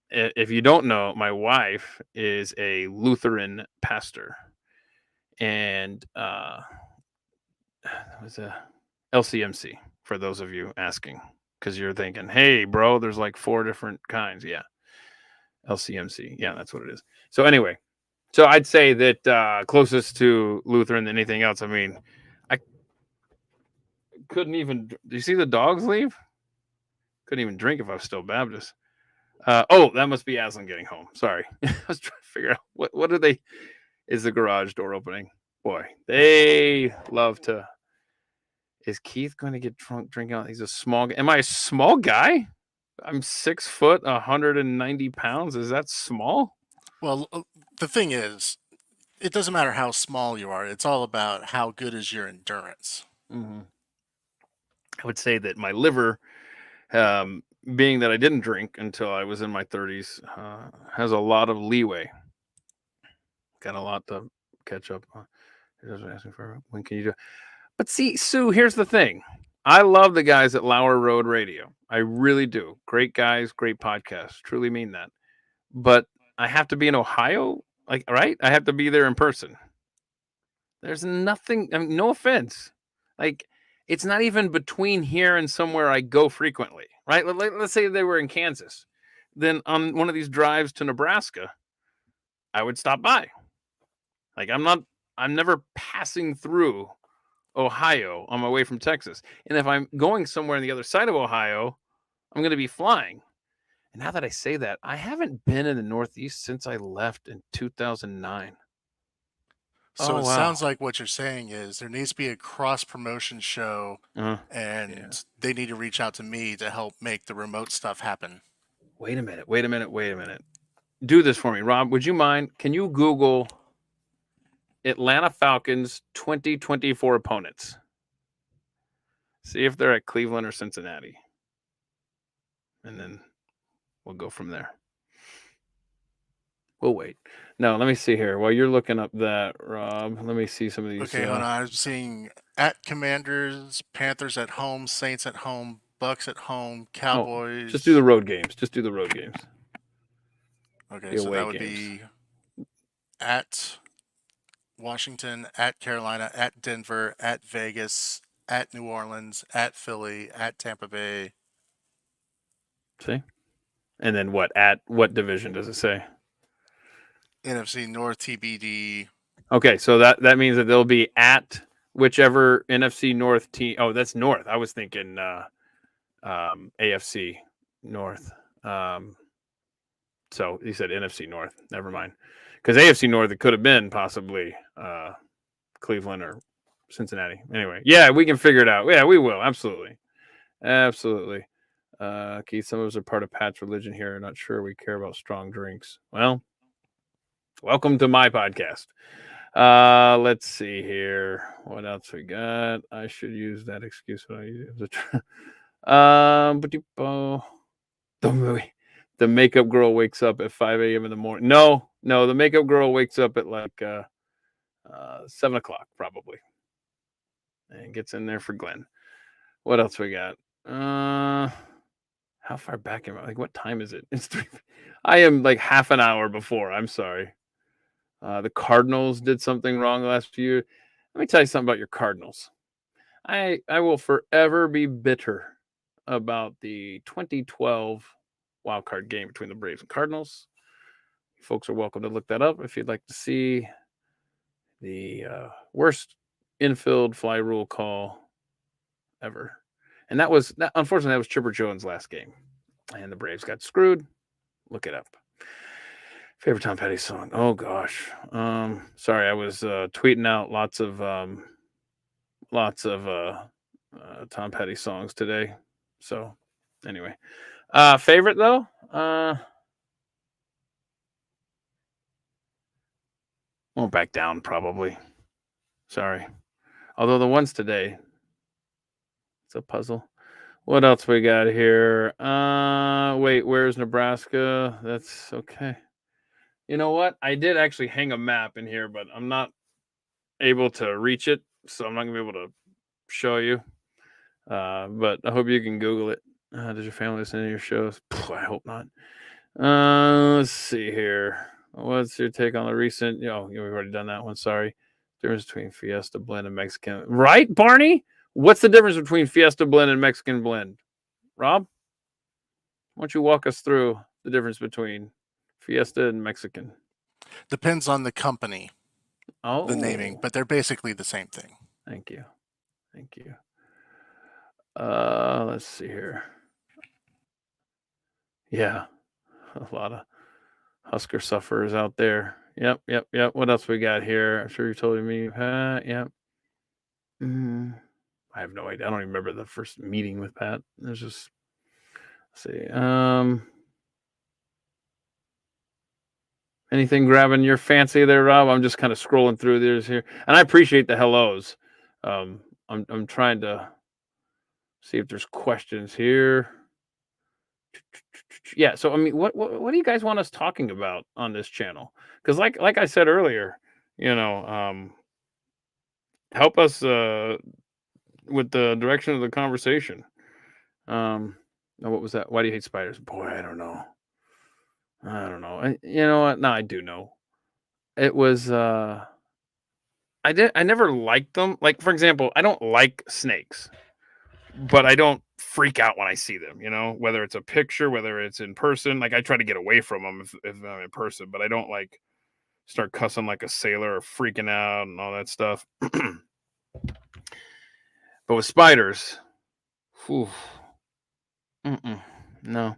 if you don't know, my wife is a Lutheran pastor. And it was a LCMC for those of you asking, because you're thinking, hey, bro, there's like 4 different kinds. Yeah. LCMC. Yeah, that's what it is. So anyway, so I'd say that closest to Lutheran than anything else. I mean, I couldn't even. Do you see the dogs leave? Couldn't even drink if I was still Baptist. That must be Aslan getting home. Sorry, I was trying to figure out what are they. Is the garage door opening? Boy, they love to Is Keith going to get drunk drinking? He's a small. Am I a small guy? I'm 6 foot, 190 pounds. Is that small? Well, the thing is, it doesn't matter how small you are. It's all about how good is your endurance. Mm-hmm. I would say that my liver, um, being that I didn't drink until I was in my 30s, has a lot of leeway. Got a lot to catch up on. Asking for when can you do? But see, Sue, here's the thing. I love the guys at Lower Road Radio. I really do. Great guys, great podcasts. Truly mean that. But I have to be in Ohio, like, right? I have to be there in person. There's nothing. I mean, no offense. Like, it's not even between here and somewhere I go frequently, right? Let's say they were in Kansas. Then on one of these drives to Nebraska, I would stop by. Like, I'm never passing through Ohio on my way from Texas. And if I'm going somewhere on the other side of Ohio, I'm going to be flying. And now that I say that, I haven't been in the Northeast since I left in 2009. So Oh, it wow. sounds like what you're saying is there needs to be a cross promotion show, Uh, yeah. and they need to reach out to me to help make the remote stuff happen. Wait a minute. Wait a minute. Wait a minute. Do this for me, Rob. Would you mind? Can you Google Atlanta Falcons 2024 opponents? See if they're at Cleveland or Cincinnati. And then we'll go from there. We'll wait. No, let me see here. While you're looking up that, Rob, let me see some of these. Okay, hold on. I'm seeing at Commanders, Panthers at home, Saints at home, Bucks at home, Oh, just do Cowboys. the road games. Just do the road games. Okay, The so that away would games. be at Washington, at Carolina, at Denver, at Vegas, at New Orleans, at Philly, at Tampa Bay. See? And then what? At what division does it say? NFC North TBD. Okay, so that means that they'll be at whichever NFC North team. Oh, that's North. I was thinking AFC North. So he said NFC North. Never mind. Because AFC North, it could have been possibly Cleveland or Cincinnati. Anyway, yeah, we can figure it out. Yeah, we will. Absolutely. Absolutely. Keith, some of us are part of Pat's religion here. Not sure we care about strong drinks. Well, welcome to my podcast. Let's see here. What else we got? I should use that excuse when I use it. The makeup girl wakes up at 5 a.m. in the morning. No, the makeup girl wakes up at like 7 o'clock probably and gets in there for Glenn. What else we got? How far back am I? Like, what time is it? It's 3. I am like half an hour before. I'm sorry. The Cardinals did something wrong last year. Let me tell you something about your Cardinals. I will forever be bitter about the 2012 wild card game between the Braves and Cardinals. Folks are welcome to look that up if you'd like to see the worst infield fly rule call ever. And that was unfortunately that was Chipper Jones' last game, and the Braves got screwed. Look it up. Favorite Tom Petty song? Oh gosh, sorry, I was tweeting out lots of Tom Petty songs today. So anyway, favorite though, won't back down probably. Sorry, although the ones today, it's a puzzle. What else we got here? Wait, where's Nebraska? That's okay. You know what? I did actually hang a map in here, but I'm not able to reach it, so I'm not gonna be able to show you. But I hope you can Google it. Does your family listen to your shows? I hope not. Let's see here. What's your take on the recent? We've already done that one. Sorry. Difference between Fiesta blend and Mexican, right, Barney? What's the difference between Fiesta blend and Mexican blend? Rob, why don't you walk us through the difference between Fiesta and Mexican? Depends on the company, the naming, Oh, but they're basically the same thing. thank you. Thank you. Let's see here. Yeah, a lot of Husker sufferers out there. Yep. What else we got here? I'm sure you told me. Yep. I have no idea. I don't even remember the first meeting with Pat. There's just, let's see. Anything grabbing your fancy there, Rob? I'm just kind of scrolling through these here, and I appreciate the hellos. I'm trying to see if there's questions here. Yeah. So I mean, what do you guys want us talking about on this channel? Because like I said earlier, you know, help us with the direction of the conversation. What was that? Why do you hate spiders? Boy, I don't know. I don't know. You know what? No, I do know. It was I never liked them. Like, for example, I don't like snakes, but I don't freak out when I see them, you know, whether it's a picture, whether it's in person. Like, I try to get away from them if I'm in person, but I don't like start cussing like a sailor or freaking out and all that stuff. But with spiders, whew, no.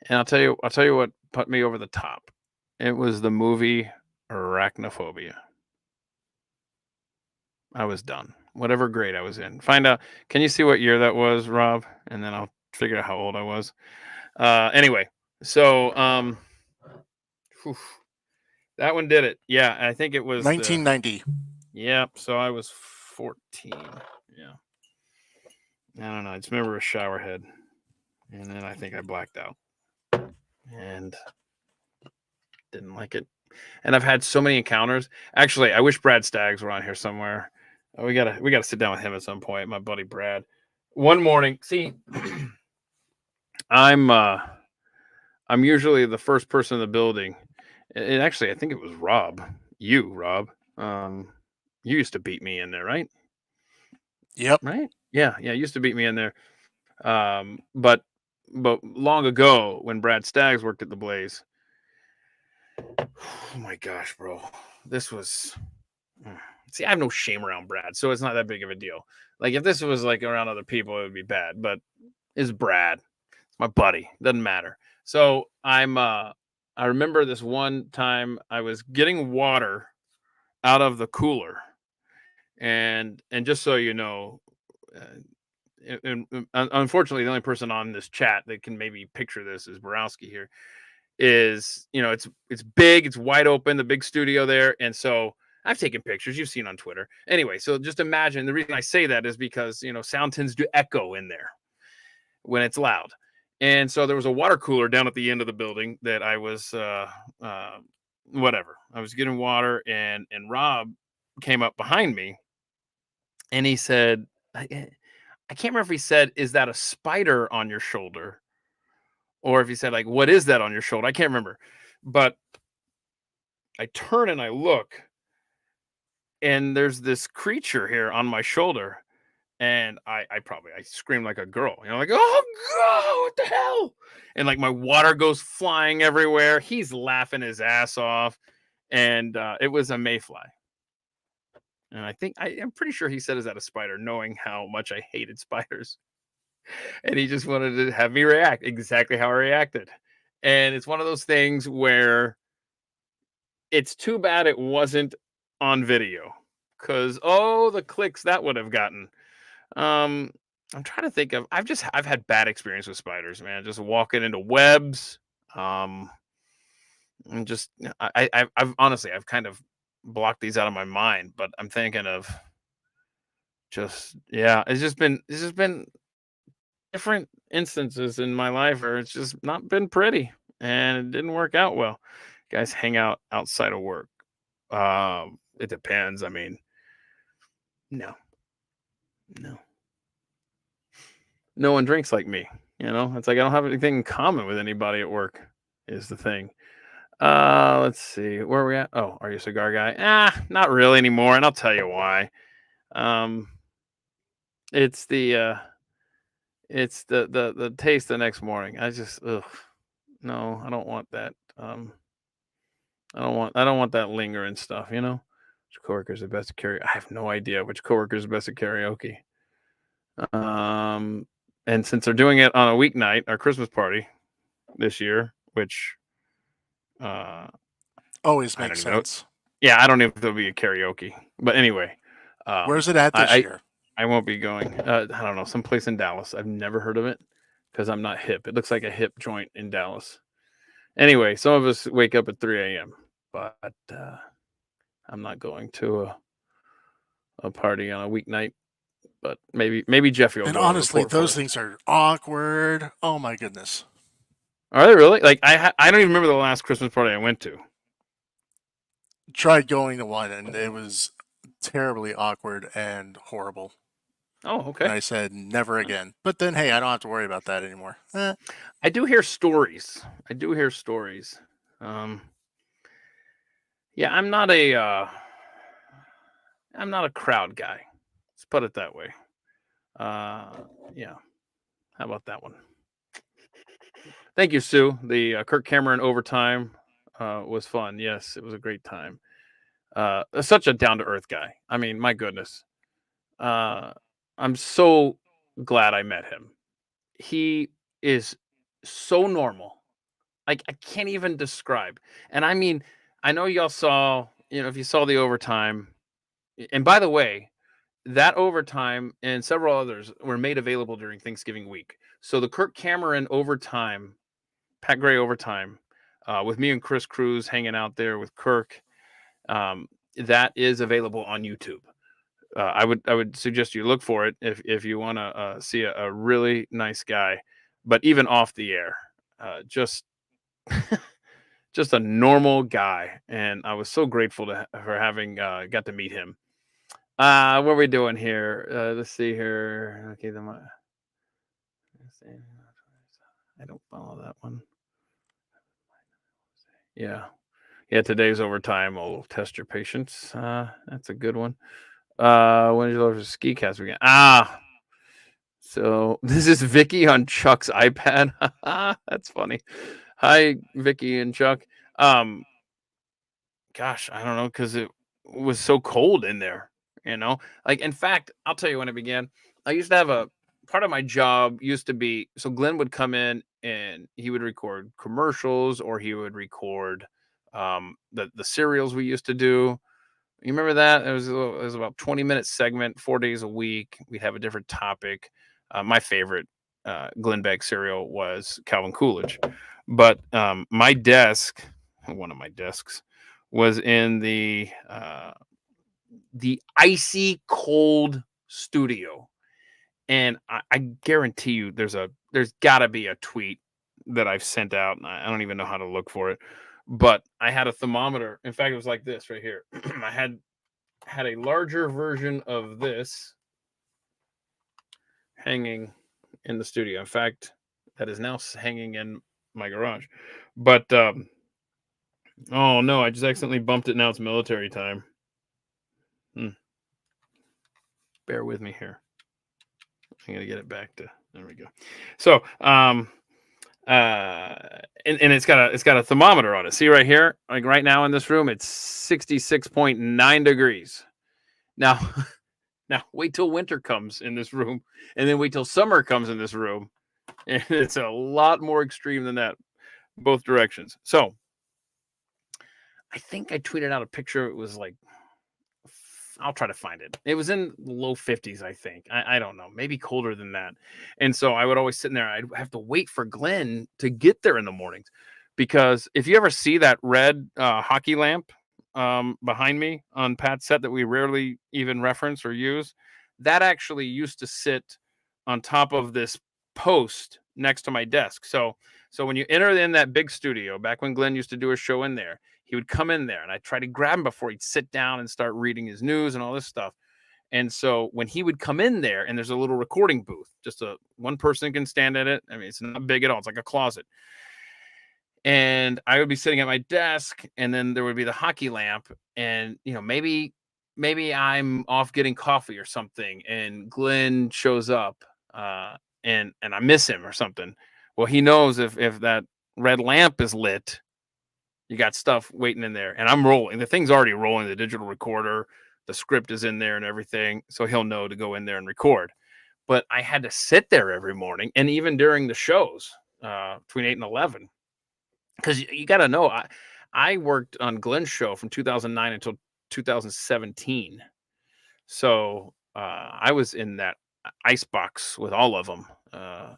And I'll tell you what put me over the top. It was the movie Arachnophobia. I was done. Whatever grade I was in. Find out. Can you see what year that was, Rob? And then I'll figure out how old I was. Anyway, so whew, that one did it. Yeah, I think it was the 1990. yeah. So I was 14. Yeah, I don't know. I just remember a shower head, and then I think I blacked out and didn't like it. And I've had so many encounters. Actually, I wish Brad Staggs were on here somewhere. We gotta sit down with him at some point. My buddy Brad. One morning, see, I'm uh I'm usually the first person in the building. And actually, I think it was Rob. You, Rob. Um, you used to beat me in there, right? Yep. Right? Yeah, yeah. You used to beat me in there. But long ago, when Brad Staggs worked at the Blaze, oh my gosh, bro, this was. mm. See, I have no shame around Brad, so it's not that big of a deal. Like if this was like around other people, it would be bad. But it's Brad. It's my buddy. Doesn't matter. So I remember this one time I was getting water out of the cooler, and just so you know, unfortunately, the only person on this chat that can maybe picture this is Borowski here. Is it's big, it's wide open, the big studio there, and so I've taken pictures you've seen on Twitter. Anyway, so just imagine the reason I say that is because sound tends to echo in there when it's loud. And so there was a water cooler down at the end of the building that I was uh whatever. I was getting water and Rob came up behind me and he said I can't remember if he said, "Is that a spider on your shoulder?" Or if he said like, "What is that on your shoulder?" I can't remember. But I turn and I look and there's this creature here on my shoulder. And I scream like a girl, like, "Oh god, what the hell?" And like my water goes flying everywhere. He's laughing his ass off, and it was a mayfly. And I'm pretty sure he said, "Is that a spider?" Knowing how much I hated spiders, and he just wanted to have me react exactly how I reacted. And it's one of those things where it's too bad it wasn't on video, because oh, the clicks that would have gotten. Um, I'm trying to think of I've had bad experience with spiders, man. Just walking into webs. Um, and just I've honestly I've kind of blocked these out of my mind, but I'm thinking of just yeah, it's just been different instances in my life where it's just not been pretty and it didn't work out well. Guys hang out outside of work. It depends. I mean, no, no. No one drinks like me. It's like I don't have anything in common with anybody at work. Is the thing. Let's see. Where are we at? Oh, are you a cigar guy? Not really anymore, and I'll tell you why. Um, it's the taste the next morning. I just ugh. No, I don't want that. I don't want that lingering stuff. Which coworkers are best at karaoke? I have no idea which coworkers are best at karaoke. Um, and since they're doing it on a weeknight, our Christmas party this year, which uh, Always I don't makes even know. sense. Yeah, I don't know if there'll be a karaoke, but anyway, Where's it at this I year? I won't be going. I don't know, someplace in Dallas. I've never heard of it because I'm not hip. It looks like a hip joint in Dallas. Anyway, some of us wake up at 3 a.m., but I'm not going to a party on a weeknight. But maybe Jeffy will And go and honestly, report for those us. things are awkward. Oh my goodness. Are they really? Like I don't even remember the last Christmas party I went to. Tried going to one and it was terribly awkward and horrible. Oh, And okay. I said never again. But then, hey, I don't have to worry about that anymore. I do hear stories. I do hear stories. Um, yeah, I'm not a crowd guy. Let's put it that way. Uh, yeah. How about that one? Thank you, Sue. The Kirk Cameron overtime was fun. Yes, it was a great time. Such a down to earth guy. I mean, my goodness. Uh, I'm so glad I met him. He is so normal. Like I can't even describe. And I mean, I know y'all saw, if you saw the overtime. And by the way, that overtime and several others were made available during Thanksgiving week. So the Kirk Cameron overtime, Pat Gray overtime, with me and Chris Cruz hanging out there with Kirk, um, that is available on YouTube. I would suggest you look for it if you want to see a really nice guy, but even off the air, just just a normal guy, and I was so grateful for having got to meet him. What are we doing here? Let's see here. Okay, I don't follow that one. Yeah, yeah. Today's overtime. Will test your patience. That's a good one. When did you love ski cast again? So this is Vicky on Chuck's iPad. That's funny. Hi, Vicky and Chuck. Um, Gosh, I don't know because it was so cold in there. Like in fact, I'll tell you when it began. I used to have a part of my job used to be so Glenn would come in and he would record commercials or he would record the serials we used to do. You remember that? It was about 20-minute segment, 4 days a week. We'd have a different topic. My favorite Glenn Beck serial was Calvin Coolidge, but my desk, one of my desks, was in the icy cold studio, and I guarantee you, there's got to be a tweet that I've sent out. And I don't even know how to look for it, but I had a thermometer. In fact, it was like this right here. I had a larger version of this hanging in the studio. In fact, that is now hanging in my garage. But oh no, I just accidentally bumped it. Now it's military time. Hmm. Bear with me here. I'm gonna get it back to there. We go. So uh and it's got a thermometer on it. See right here, like right now in this room, it's 66.9 degrees. Now now wait till winter comes in this room, and then wait till summer comes in this room, and it's a lot more extreme than that, both directions. So I think I tweeted out a picture. It was like I'll try to find it. It was in the low 50s, I think. I don't know, maybe colder than that. And so I would always sit in there. I'd have to wait for Glenn to get there in the mornings, because if you ever see that red hockey lamp behind me on Pat's set that we rarely even reference or use, that actually used to sit on top of this post next to my desk. So when you enter in that big studio, back when Glenn used to do a show in there, he would come in there and I'd try to grab him before he'd sit down and start reading his news and all this stuff. And so when he would come in there, and there's a little recording booth, just a one person can stand at it. I mean, it's not big at all. It's like a closet. And I would be sitting at my desk, and then there would be the hockey lamp, and maybe I'm off getting coffee or something, and Glenn shows up, and I miss him or something. Well, he knows if that red lamp is lit, you got stuff waiting in there, and I'm rolling. The thing's already rolling. The digital recorder, the script is in there, and everything, so he'll know to go in there and record. But I had to sit there every morning, and even during the shows between 8 and 11, because you got to know, I worked on Glenn's show from 2009 until 2017. So I was in that ice box with all of them.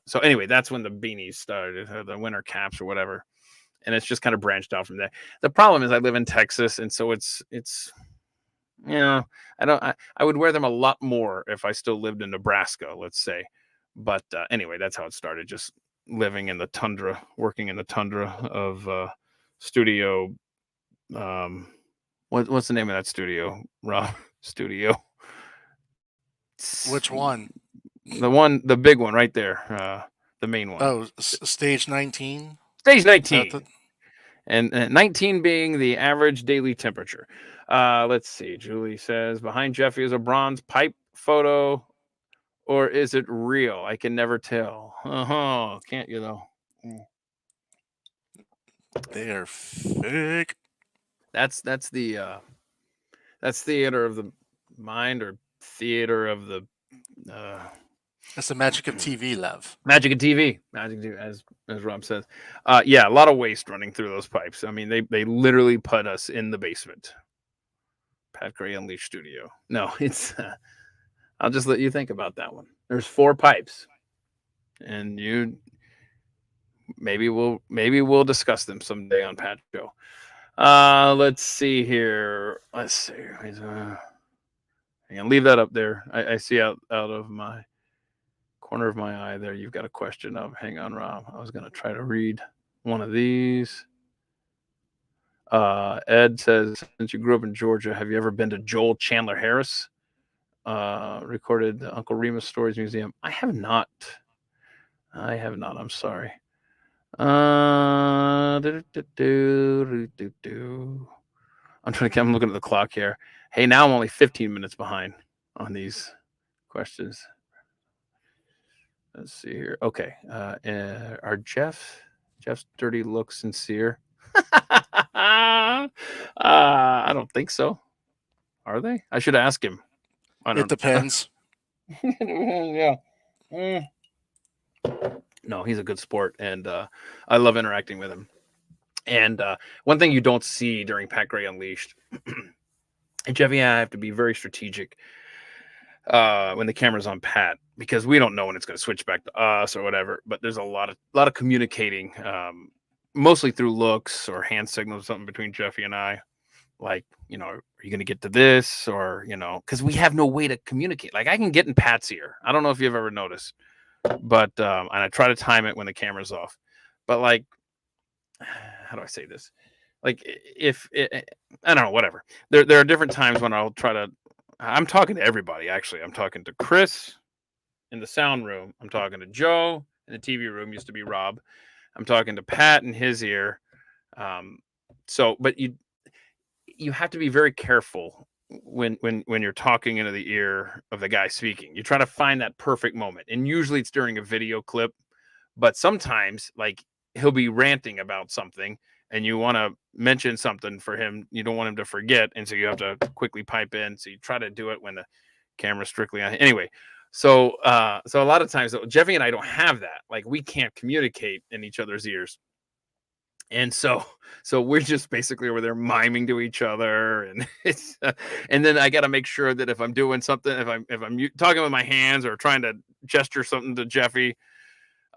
So anyway, that's when the beanies started, or the winter caps or whatever, and it's just kind of branched out from there. The problem is I live in Texas, and so it's you know I don't I would wear them a lot more if I still lived in Nebraska, let's say. But anyway, that's how it started. Just living in the tundra, working in the tundra of studio. Um, what's the name of that studio? Rob Studio. Which one? The big one right there, the main one. Oh, stage 19. Stage Is that the 19, and 19 being the average daily temperature. Let's see. Julie says behind Jeffy is a bronze pipe photo, or is it real? I can never tell. Can't you though? Mm. they are fake? That's theater of the mind, or theater of the uh, It's the magic of TV, love. magic of TV. Magic of TV, as Rob says. Yeah, a lot of waste running through those pipes. I mean, they literally put us in the basement. Pat Gray Unleashed Studio. No, it's. I'll just let you think about that one. There's 4 pipes, and you maybe we'll discuss them someday on Pat Show. Let's see here. Let's see. And leave that up there. I see out of my corner of my eye there. You've got a question of. Hang on, Rob. I was gonna try to read one of these. Ed says, since you grew up in Georgia, have you ever been to Joel Chandler Harris? Recorded the Uncle Remus Stories Museum. I have not. I'm sorry. I'm looking at the clock here. Hey, now I'm only 15 minutes behind on these questions. Let's see here. Okay. Are Jeff's dirty looks sincere? I don't think so. Are they? I should ask him. I It don't. depends. Yeah. Mm. No, he's a good sport, and I love interacting with him. And one thing you don't see during Pat Gray Unleashed, and Jeffy and I have to be very strategic when the camera's on Pat, because we don't know when it's going to switch back to us or whatever. But there's a lot of communicating, mostly through looks or hand signals, something between Jeffy and I. Like, are you going to get to this, or because we have no way to communicate. Like, I can get in Pat's ear. I don't know if you've ever noticed, but and I try to time it when the camera's off. But like, how do I say this? Like, if I don't know, whatever. There are different times when I'll try to. I'm talking to everybody. Actually, I'm talking to Chris in the sound room. I'm talking to Joe in the TV room. Used to be Rob. I'm talking to Pat in his ear. But you have to be very careful when you're talking into the ear of the guy speaking. You try to find that perfect moment, and usually it's during a video clip. But sometimes, like, he'll be ranting about something, and you want to mention something for him. You don't want him to forget, and so you have to quickly pipe in. So you try to do it when the camera's strictly on. Anyway, so a lot of times, Jeffy and I don't have that. Like, we can't communicate in each other's ears. And so we're just basically over there miming to each other, and and then I got to make sure that if I'm doing something, if I'm talking with my hands or trying to gesture something to Jeffy,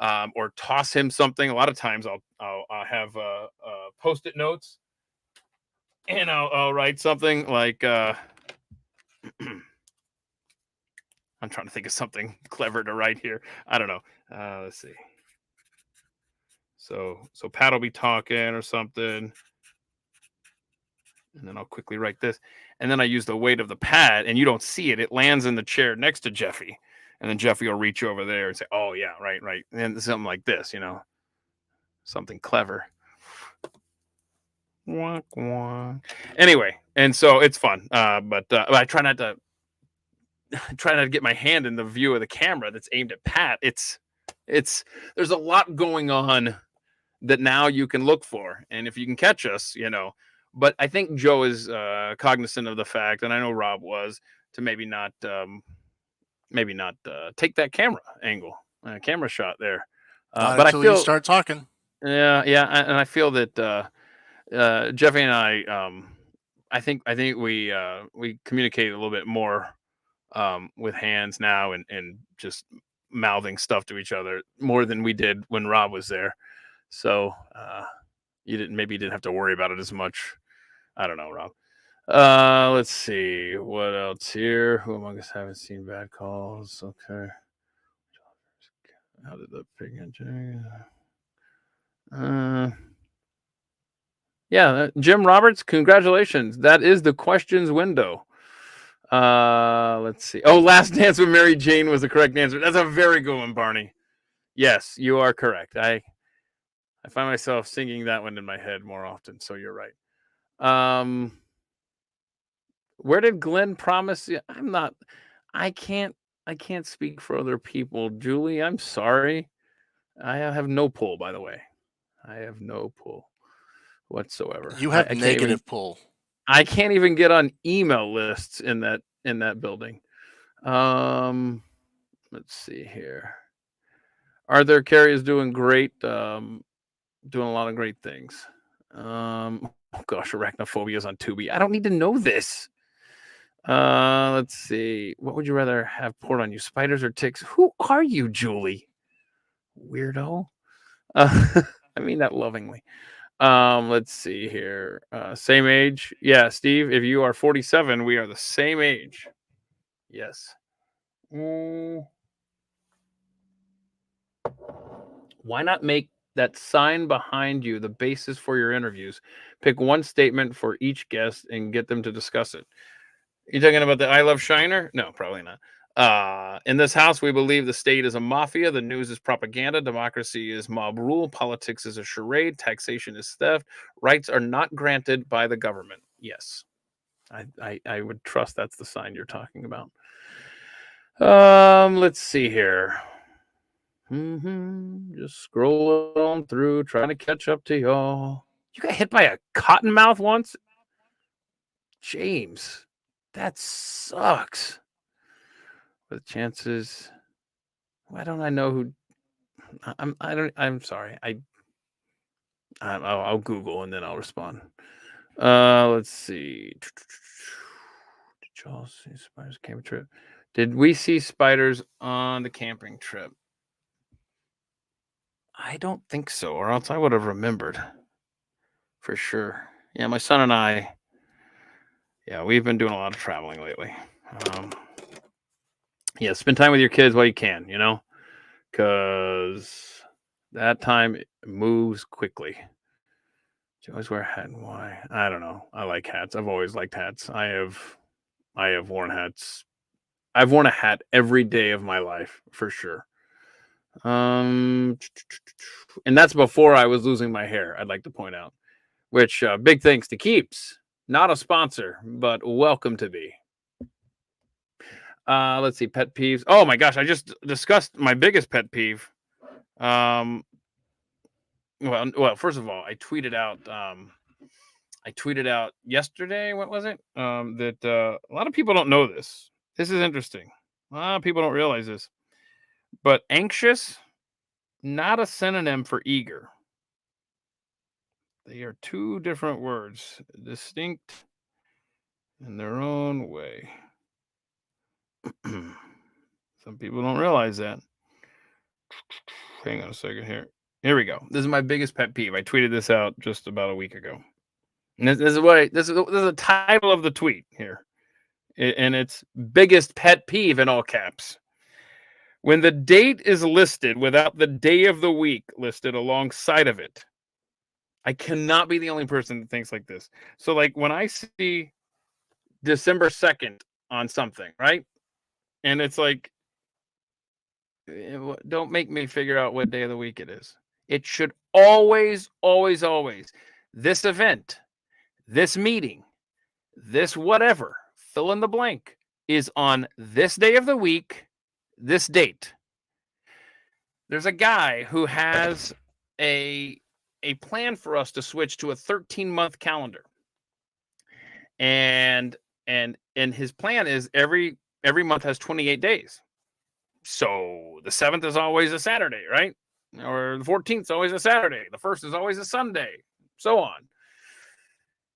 or toss him something. A lot of times I'll have post-it notes, and I'll write something like I'm trying to think of something clever to write here. I don't know. Let's see. So Pat will be talking or something, and then I'll quickly write this, and then I use the weight of the pad, and you don't see it. It lands in the chair next to Jeffy, and then Jeffy will reach over there and say, "Oh yeah, right," and something like this, something clever. Wonk, wonk. Anyway, and so it's fun, but I try not to get my hand in the view of the camera that's aimed at Pat. It's there's a lot going on that now you can look for, and if you can catch us. But I think Joe is cognizant of the fact, and I know Rob was, to maybe not take that camera angle, camera shot there. Not But I until you feel, start talking. yeah, and I feel that Jeffy and I think we communicate a little bit more with hands now and just mouthing stuff to each other more than we did when Rob was there. So you didn't have to worry about it as much. I don't know, Rob. Let's see what else here. Who among us haven't seen bad calls? Okay. How did the pig injury? Yeah, Jim Roberts, congratulations. That is the questions window. Let's see. Oh, Last Dance with Mary Jane was the correct answer. That's a very good one, Barney. Yes, you are correct. I find myself singing that one in my head more often, so you're right. Where did Glenn promise you? I can't I can't speak for other people. Julie, I'm sorry. I have no pull, by the way. I have no pull whatsoever. You have Can't even negative pull. I can't even get on email lists in that building. Um, let's see here. Arthur Carey is doing great. Doing a lot of great things. Oh gosh, arachnophobia is on Tubi. I don't need to know this. Let's see. What would you rather have poured on you, spiders or ticks? Who are you, Julie? Weirdo. I mean that lovingly. Let's see here. Same age. Yeah, Steve, if you are 47, we are the same age. Yes. Why not make that sign behind you the basis for your interviews? Pick one statement for each guest and get them to discuss it. You talking about the I Love Shiner? No, probably not. In this house, we believe the state is a mafia, the news is propaganda, democracy is mob rule, politics is a charade, taxation is theft, rights are not granted by the government. Yes, I would trust that's the sign you're talking about. Let's see here. Just scrolling on through, trying to catch up to y'all. You got hit by a cottonmouth once, James. That sucks. But the chances. Why don't I know who? I don't. I'm sorry. I'll Google and then I'll respond. Let's see. Did y'all see spiders camping trip? Did we see spiders on the camping trip? I don't think so, or else I would have remembered for sure. Yeah, my son and I. Yeah, we've been doing a lot of traveling lately. Um, yeah, spend time with your kids while you can. Because that time moves quickly. Do you always wear a hat and why? I don't know. I like hats. I've always liked hats. I have worn hats. I've worn a hat every day of my life for sure. And that's before I was losing my hair. I'd like to point out, which big thanks to Keeps, not a sponsor, but welcome to be. Let's see, pet peeves. Oh my gosh, I just discussed my biggest pet peeve. Well, first of all, I tweeted out yesterday. What was it? That a lot of people don't know this. This is interesting. A lot of people don't realize this. But anxious, not a synonym for eager. They are two different words, distinct in their own way. Some people don't realize that. Hang on a second here. Here we go. This is my biggest pet peeve. I tweeted this out just about a week ago. And this is the title of the tweet here. And it's biggest pet peeve in all caps. When the date is listed without the day of the week listed alongside of it, I cannot be the only person that thinks like this. So, like, when I see December 2nd on something, right? And it's like, don't make me figure out what day of the week it is. It should always, always, always, this event, this meeting, this whatever, fill in the blank, is on this day of the week, this date. There's a guy who has a plan for us to switch to a 13-month calendar. And his plan is every month has 28 days. So the 7th is always a Saturday, right? Or the 14th is always a Saturday. The 1st is always a Sunday, so on.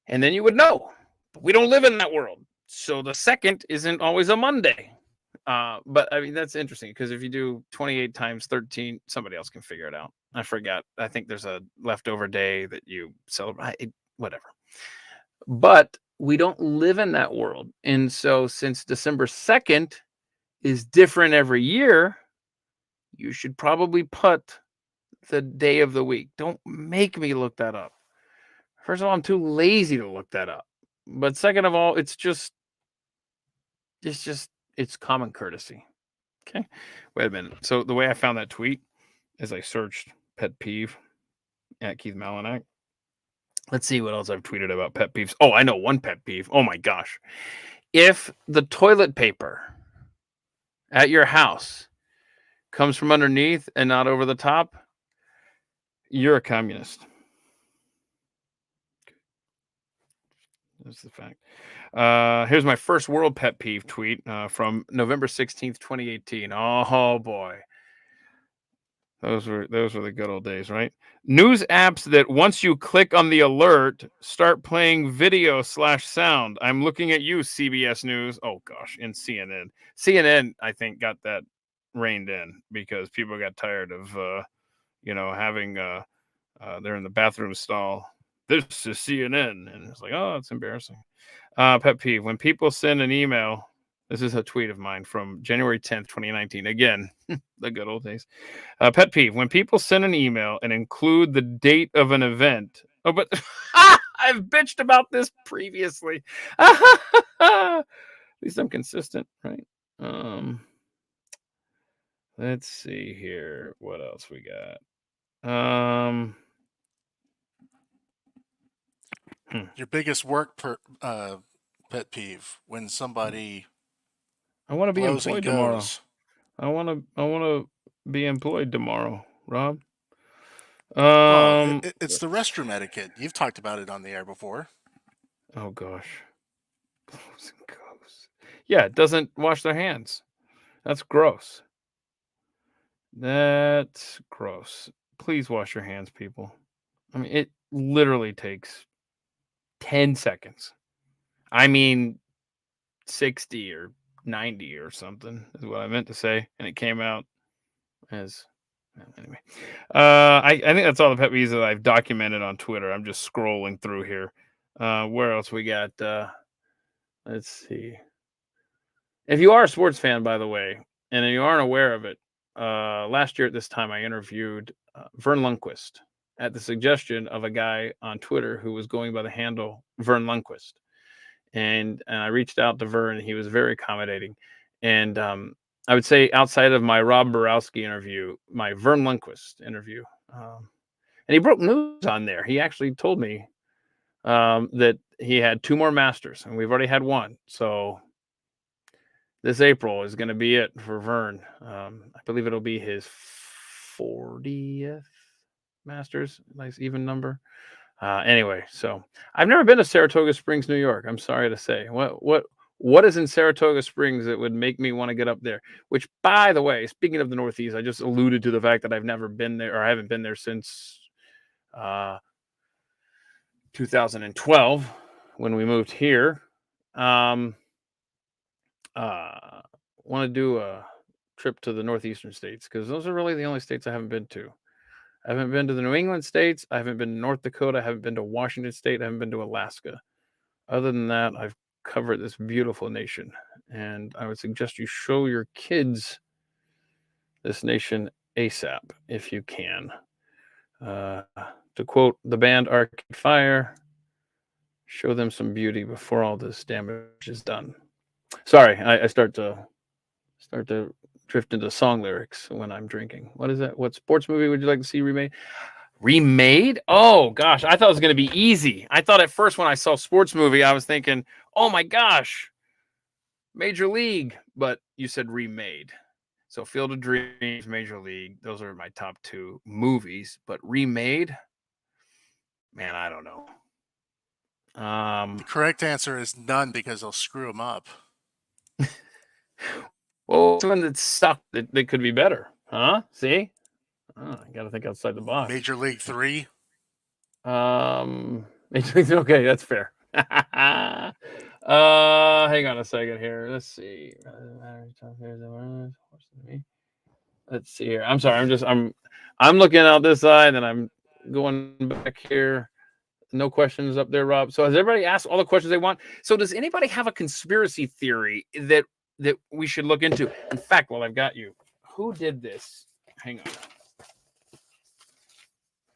And then you would know. But we don't live in that world. So the 2nd isn't always a Monday. But I mean, that's interesting because if you do 28 times 13, somebody else can figure it out. I forgot. I think there's a leftover day that you celebrate, whatever. But we don't live in that world. And so since December 2nd is different every year, you should probably put the day of the week. Don't make me look that up. First of all, I'm too lazy to look that up. But second of all, it's common courtesy. Okay. Wait a minute. So the way I found that tweet is I searched pet peeve at Keith Malinak. Let's see what else I've tweeted about pet peeves. Oh, I know one pet peeve. Oh my gosh. If the toilet paper at your house comes from underneath and not over the top, you're a communist. That's the fact. Here's my first world pet peeve tweet from November 16th, 2018. Oh boy. Those were the good old days, right? News apps that once you click on the alert, start playing video / sound. I'm looking at you, CBS News. Oh gosh, and CNN. CNN, I think, got that reined in because people got tired of having they're in the bathroom stall. This is CNN, and it's like, oh, it's embarrassing. Pet peeve: when people send an email. This is a tweet of mine from January 10th, 2019. Again, the good old days. Pet peeve: when people send an email and include the date of an event. Oh, but I've bitched about this previously. At least I'm consistent, right? Let's see here. What else we got? Your biggest pet peeve when somebody I want to be blows and employed tomorrow. goes. I want to be employed tomorrow, Rob. Well, it's the restroom etiquette. You've talked about it on the air before. Oh gosh. Blows and goes. Yeah, it doesn't wash their hands. That's gross. That's gross. Please wash your hands, people. I mean, it literally takes 10 seconds. I mean, 60 or 90 or something is what I meant to say. And it came out as, well, anyway. I think that's all the pet peeves that I've documented on Twitter. I'm just scrolling through here. Where else we got? Let's see. If you are a sports fan, by the way, and you aren't aware of it, last year at this time, I interviewed Vern Lundquist at the suggestion of a guy on Twitter who was going by the handle Vern Lundquist. And I reached out to Vern, and he was very accommodating. And I would say outside of my Rob Borowski interview, my Vern Lundquist interview, and he broke news on there. He actually told me that he had 2 more Masters, and we've already had one. So this April is going to be it for Vern. I believe it'll be his 40th Masters. Nice even number. Anyway, so I've never been to Saratoga Springs, New York. I'm sorry to say. What is in Saratoga Springs that would make me want to get up there? Which, by the way, speaking of the Northeast, I just alluded to the fact that I've never been there, or I haven't been there since 2012 when we moved here. Want to do a trip to the northeastern states because those are really the only states I haven't been to. I haven't been to the New England states. I haven't been to North Dakota. I haven't been to Washington State. I haven't been to Alaska. Other than that, I've covered this beautiful nation. And I would suggest you show your kids this nation ASAP if you can. To quote the band Arcade Fire, show them some beauty before all this damage is done. Sorry, I start to drift into song lyrics when I'm drinking. What is that? What sports movie would you like to see remade? Remade? Oh gosh, I thought it was going to be easy. I thought at first when I saw sports movie, I was thinking, oh my gosh, Major League. But you said remade. So Field of Dreams, Major League, those are my top 2 movies. But remade, man, I don't know. The correct answer is none because they'll screw them up. Well, one that stuck that could be better, huh? See, I got to think outside the box. Major League 3. Okay, that's fair. Hang on a second here. Let's see. Let's see here. I'm sorry. I'm looking out this side and I'm going back here. No questions up there, Rob. So has everybody asked all the questions they want? So does anybody have a conspiracy theory that we should look into? In fact, while I've got you, who did this? Hang on.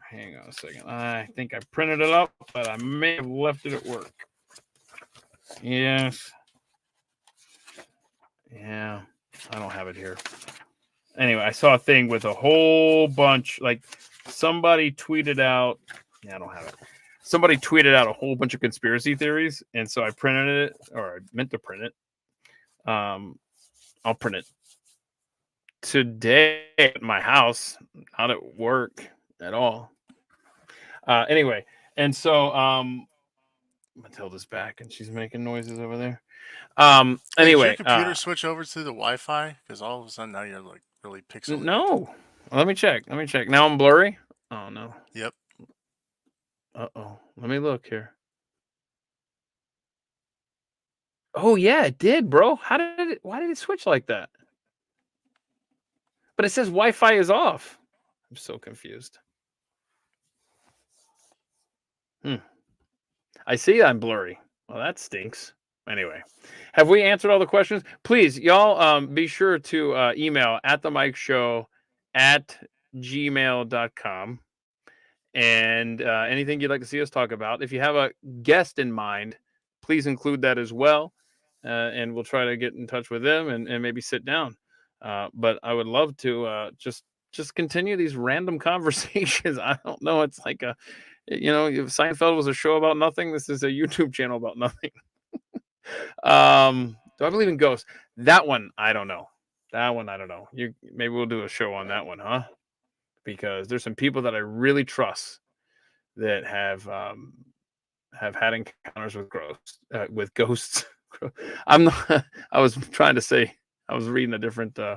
Hang on a second. I think I printed it up, but I may have left it at work. Yes. Yeah. I don't have it here. Anyway, I saw a thing with a whole bunch, like somebody tweeted out. Yeah, I don't have it. Somebody tweeted out a whole bunch of conspiracy theories, and so I printed it, or I meant to print it. I'll print it today at my house, not at work at all. Anyway, and so Matilda's back, and she's making noises over there. Hey, did your Anyway, computer switch over to the Wi-Fi? Because all of a sudden now you're like really pixelated. no. Let me check. Now I'm blurry. Oh no. Yep. Uh-oh. Let me look here. Oh yeah, it did, bro. Why did it switch like that? But it says Wi-Fi is off. I'm so confused. I see I'm blurry. Well, that stinks. Anyway, have we answered all the questions? Please, y'all, be sure to email at the Mike Show at gmail.com. And anything you'd like to see us talk about. If you have a guest in mind, please include that as well. And we'll try to get in touch with them and maybe sit down. But I would love to just continue these random conversations. I don't know. It's like if Seinfeld was a show about nothing, this is a YouTube channel about nothing. Do I believe in ghosts? That one, I don't know. Maybe we'll do a show on that one, huh? Because there's some people that I really trust that have had encounters with ghosts. I'm not. I was trying to say. I was reading a different. Has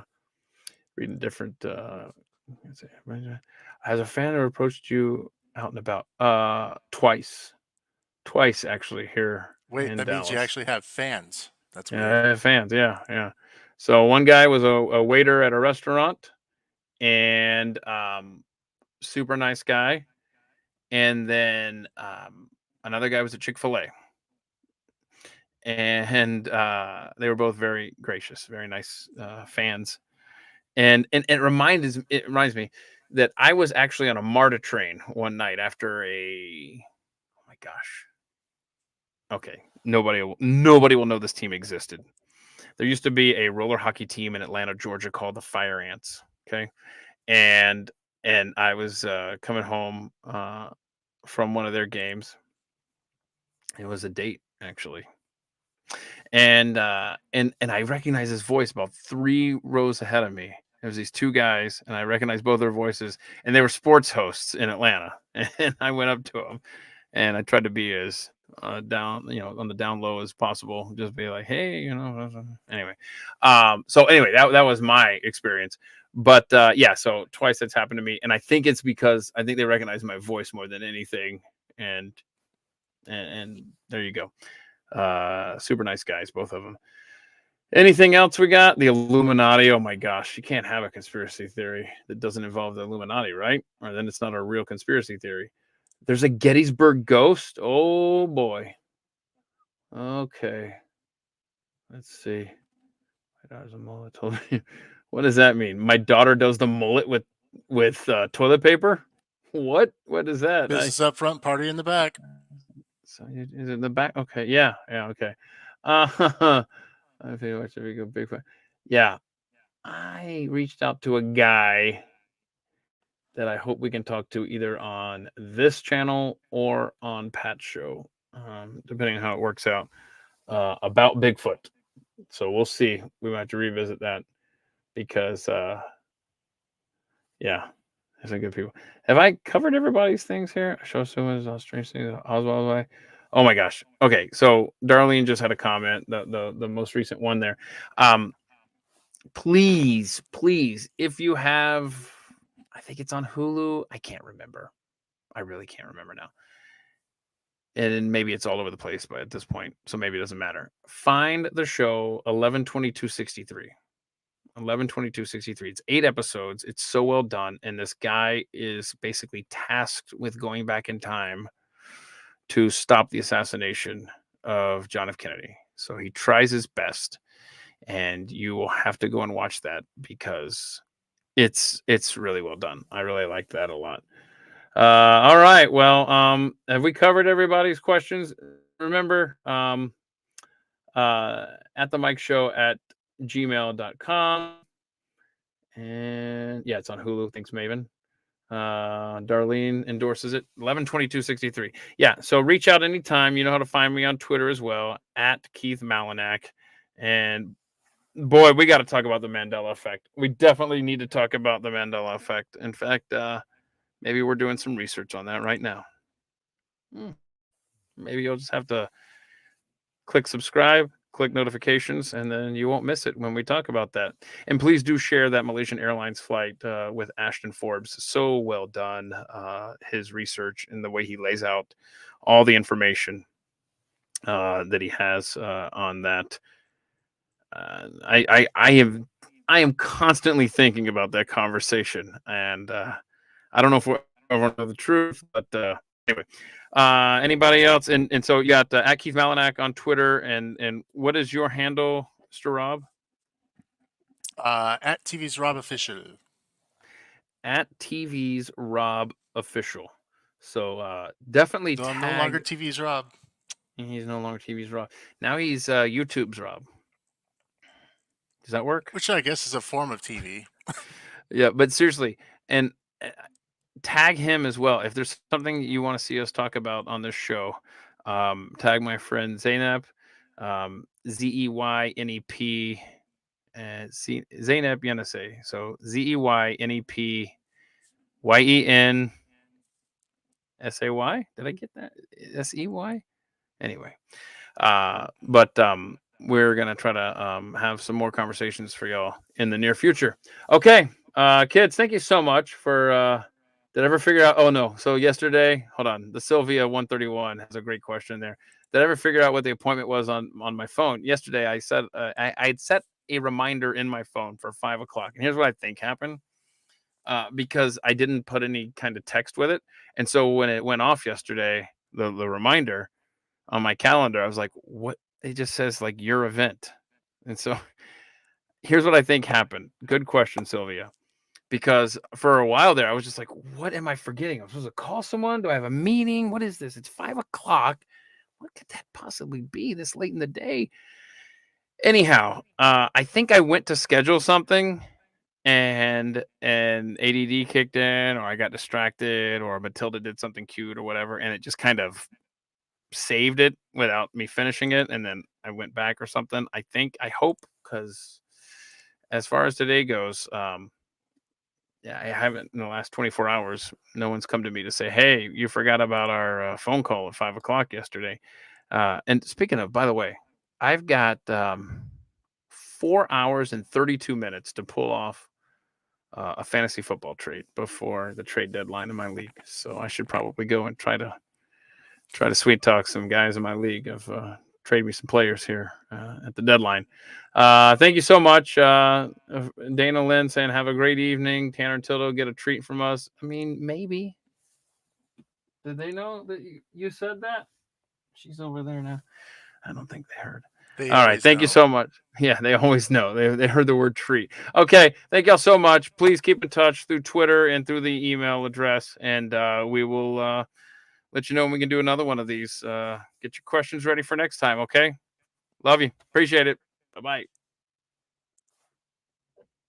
a fan ever approached you out and about? Twice actually here Wait, in that means you Dallas. actually have fans. That's weird. Yeah, fans. Yeah. So one guy was a waiter at a restaurant, and super nice guy. And then another guy was at Chick-fil-A. And they were both very gracious, very nice fans. And it reminds me that I was actually on a MARTA train one night after oh my gosh. Okay, nobody will know this team existed. There used to be a roller hockey team in Atlanta, Georgia called the Fire Ants. Okay, and I was coming home from one of their games. It was a date actually, and I recognized his voice about 3 rows ahead of me. There was these 2 guys, and I recognized both their voices, and they were sports hosts in Atlanta. And I went up to them, and I tried to be as down, on the down low as possible. Just be like, hey, Anyway, so anyway, that was my experience. But yeah, so twice that's happened to me, and I think it's because I think they recognize my voice more than anything, and there you go. Super nice guys, both of them. Anything else we got? The Illuminati. Oh my gosh, you can't have a conspiracy theory that doesn't involve the Illuminati, right? Or then it's not a real conspiracy theory. There's a Gettysburg ghost. Oh boy. Okay. Let's see. My daughter's a mullet. Told me. What does that mean? My daughter does the mullet with toilet paper. What? What is that? Business up front, party in the back. So is it in the back? Okay. Yeah. Okay. I think watch every go big fan. Yeah, I reached out to a guy that I hope we can talk to either on this channel or on Pat's show, depending on how it works out, about Bigfoot. So we'll see. We might have to revisit that because, yeah, there's some good people. Have I covered everybody's things here? Show someone's all strange things. Oswald. Oh my gosh. Okay, so Darlene just had a comment. The most recent one there. Please, if you have, I think it's on Hulu. I can't remember. I really can't remember now. and maybe it's all over the place, but at this point, so maybe it doesn't matter. Find the show 11/22/63. 11/22/63. It's 8 episodes. It's so well done, and this guy is basically tasked with going back in time to stop the assassination of John F. Kennedy. So he tries his best, and you will have to go and watch that because it's really well done. I really like that a lot. All right. Well, have we covered everybody's questions? Remember, at the Mike Show at gmail.com. And yeah, it's on Hulu. Thanks, Maven. Darlene endorses it. 11/22/63. Yeah. So reach out anytime. You know how to find me on Twitter as well at Keith Malinak. And boy, we got to talk about the Mandela effect. We definitely need to talk about the Mandela effect. In fact, maybe we're doing some research on that right now. Maybe you'll just have to click subscribe, click notifications, and then you won't miss it when we talk about that. And please do share that Malaysian Airlines flight with Ashton Forbes. So well done, his research and the way he lays out all the information that he has on that. I am constantly thinking about that conversation, and I don't know if we're over know the truth, but anyway. Anybody else? And so you got at Keith Malinak on Twitter, and what is your handle, Mr. Rob? At TV's Rob Official. At TV's Rob Official. So definitely Though I'm no longer tag. TV's Rob. He's no longer TV's Rob. Now he's YouTube's Rob. Does that work? Which I guess is a form of TV. Yeah, but seriously, and tag him as well. If there's something you want to see us talk about on this show, tag my friend Zainab, Zeynep, and Zainab Yenese. So Zeynep Yensay. Did I get that? SEY? Anyway, but we're gonna try to have some more conversations for y'all in the near future. Okay, kids, thank you so much for. Did I ever figure out? Oh no! So yesterday, hold on. The Sylvia 131 has a great question there. Did I ever figure out what the appointment was on my phone? Yesterday, I said I'd set a reminder in my phone for 5 o'clock, and here's what I think happened. Because I didn't put any kind of text with it, and so when it went off yesterday, the reminder on my calendar, I was like, what? It just says like your event. And so here's what I think happened. Good question, Sylvia. Because for a while there, I was just like, what am I forgetting? I'm supposed to call someone? Do I have a meeting? What is this? It's 5 o'clock. What could that possibly be this late in the day? Anyhow, I think I went to schedule something and ADD kicked in, or I got distracted, or Matilda did something cute or whatever, and it just kind of saved it without me finishing it, and then I went back or something. I hope, because as far as today goes, yeah, I haven't in the last 24 hours. No one's come to me to say, "Hey, you forgot about our phone call at 5 o'clock yesterday." And speaking of, by the way, I've got 4 hours and 32 minutes to pull off a fantasy football trade before the trade deadline in my league. So I should probably go and try to sweet talk some guys in my league of trade me some players here at the deadline. Thank you so much. Dana Lynn saying, have a great evening. Tanner and Tildo get a treat from us. I mean, maybe. Did they know that you said that? She's over there now. I don't think they heard. They All right. Thank you so much. Yeah, they always know. They heard the word treat. Okay. Thank y'all so much. Please keep in touch through Twitter and through the email address. And we will let you know when we can do another one of these. Get your questions ready for next time. Okay. Love you. Appreciate it. Bye-bye.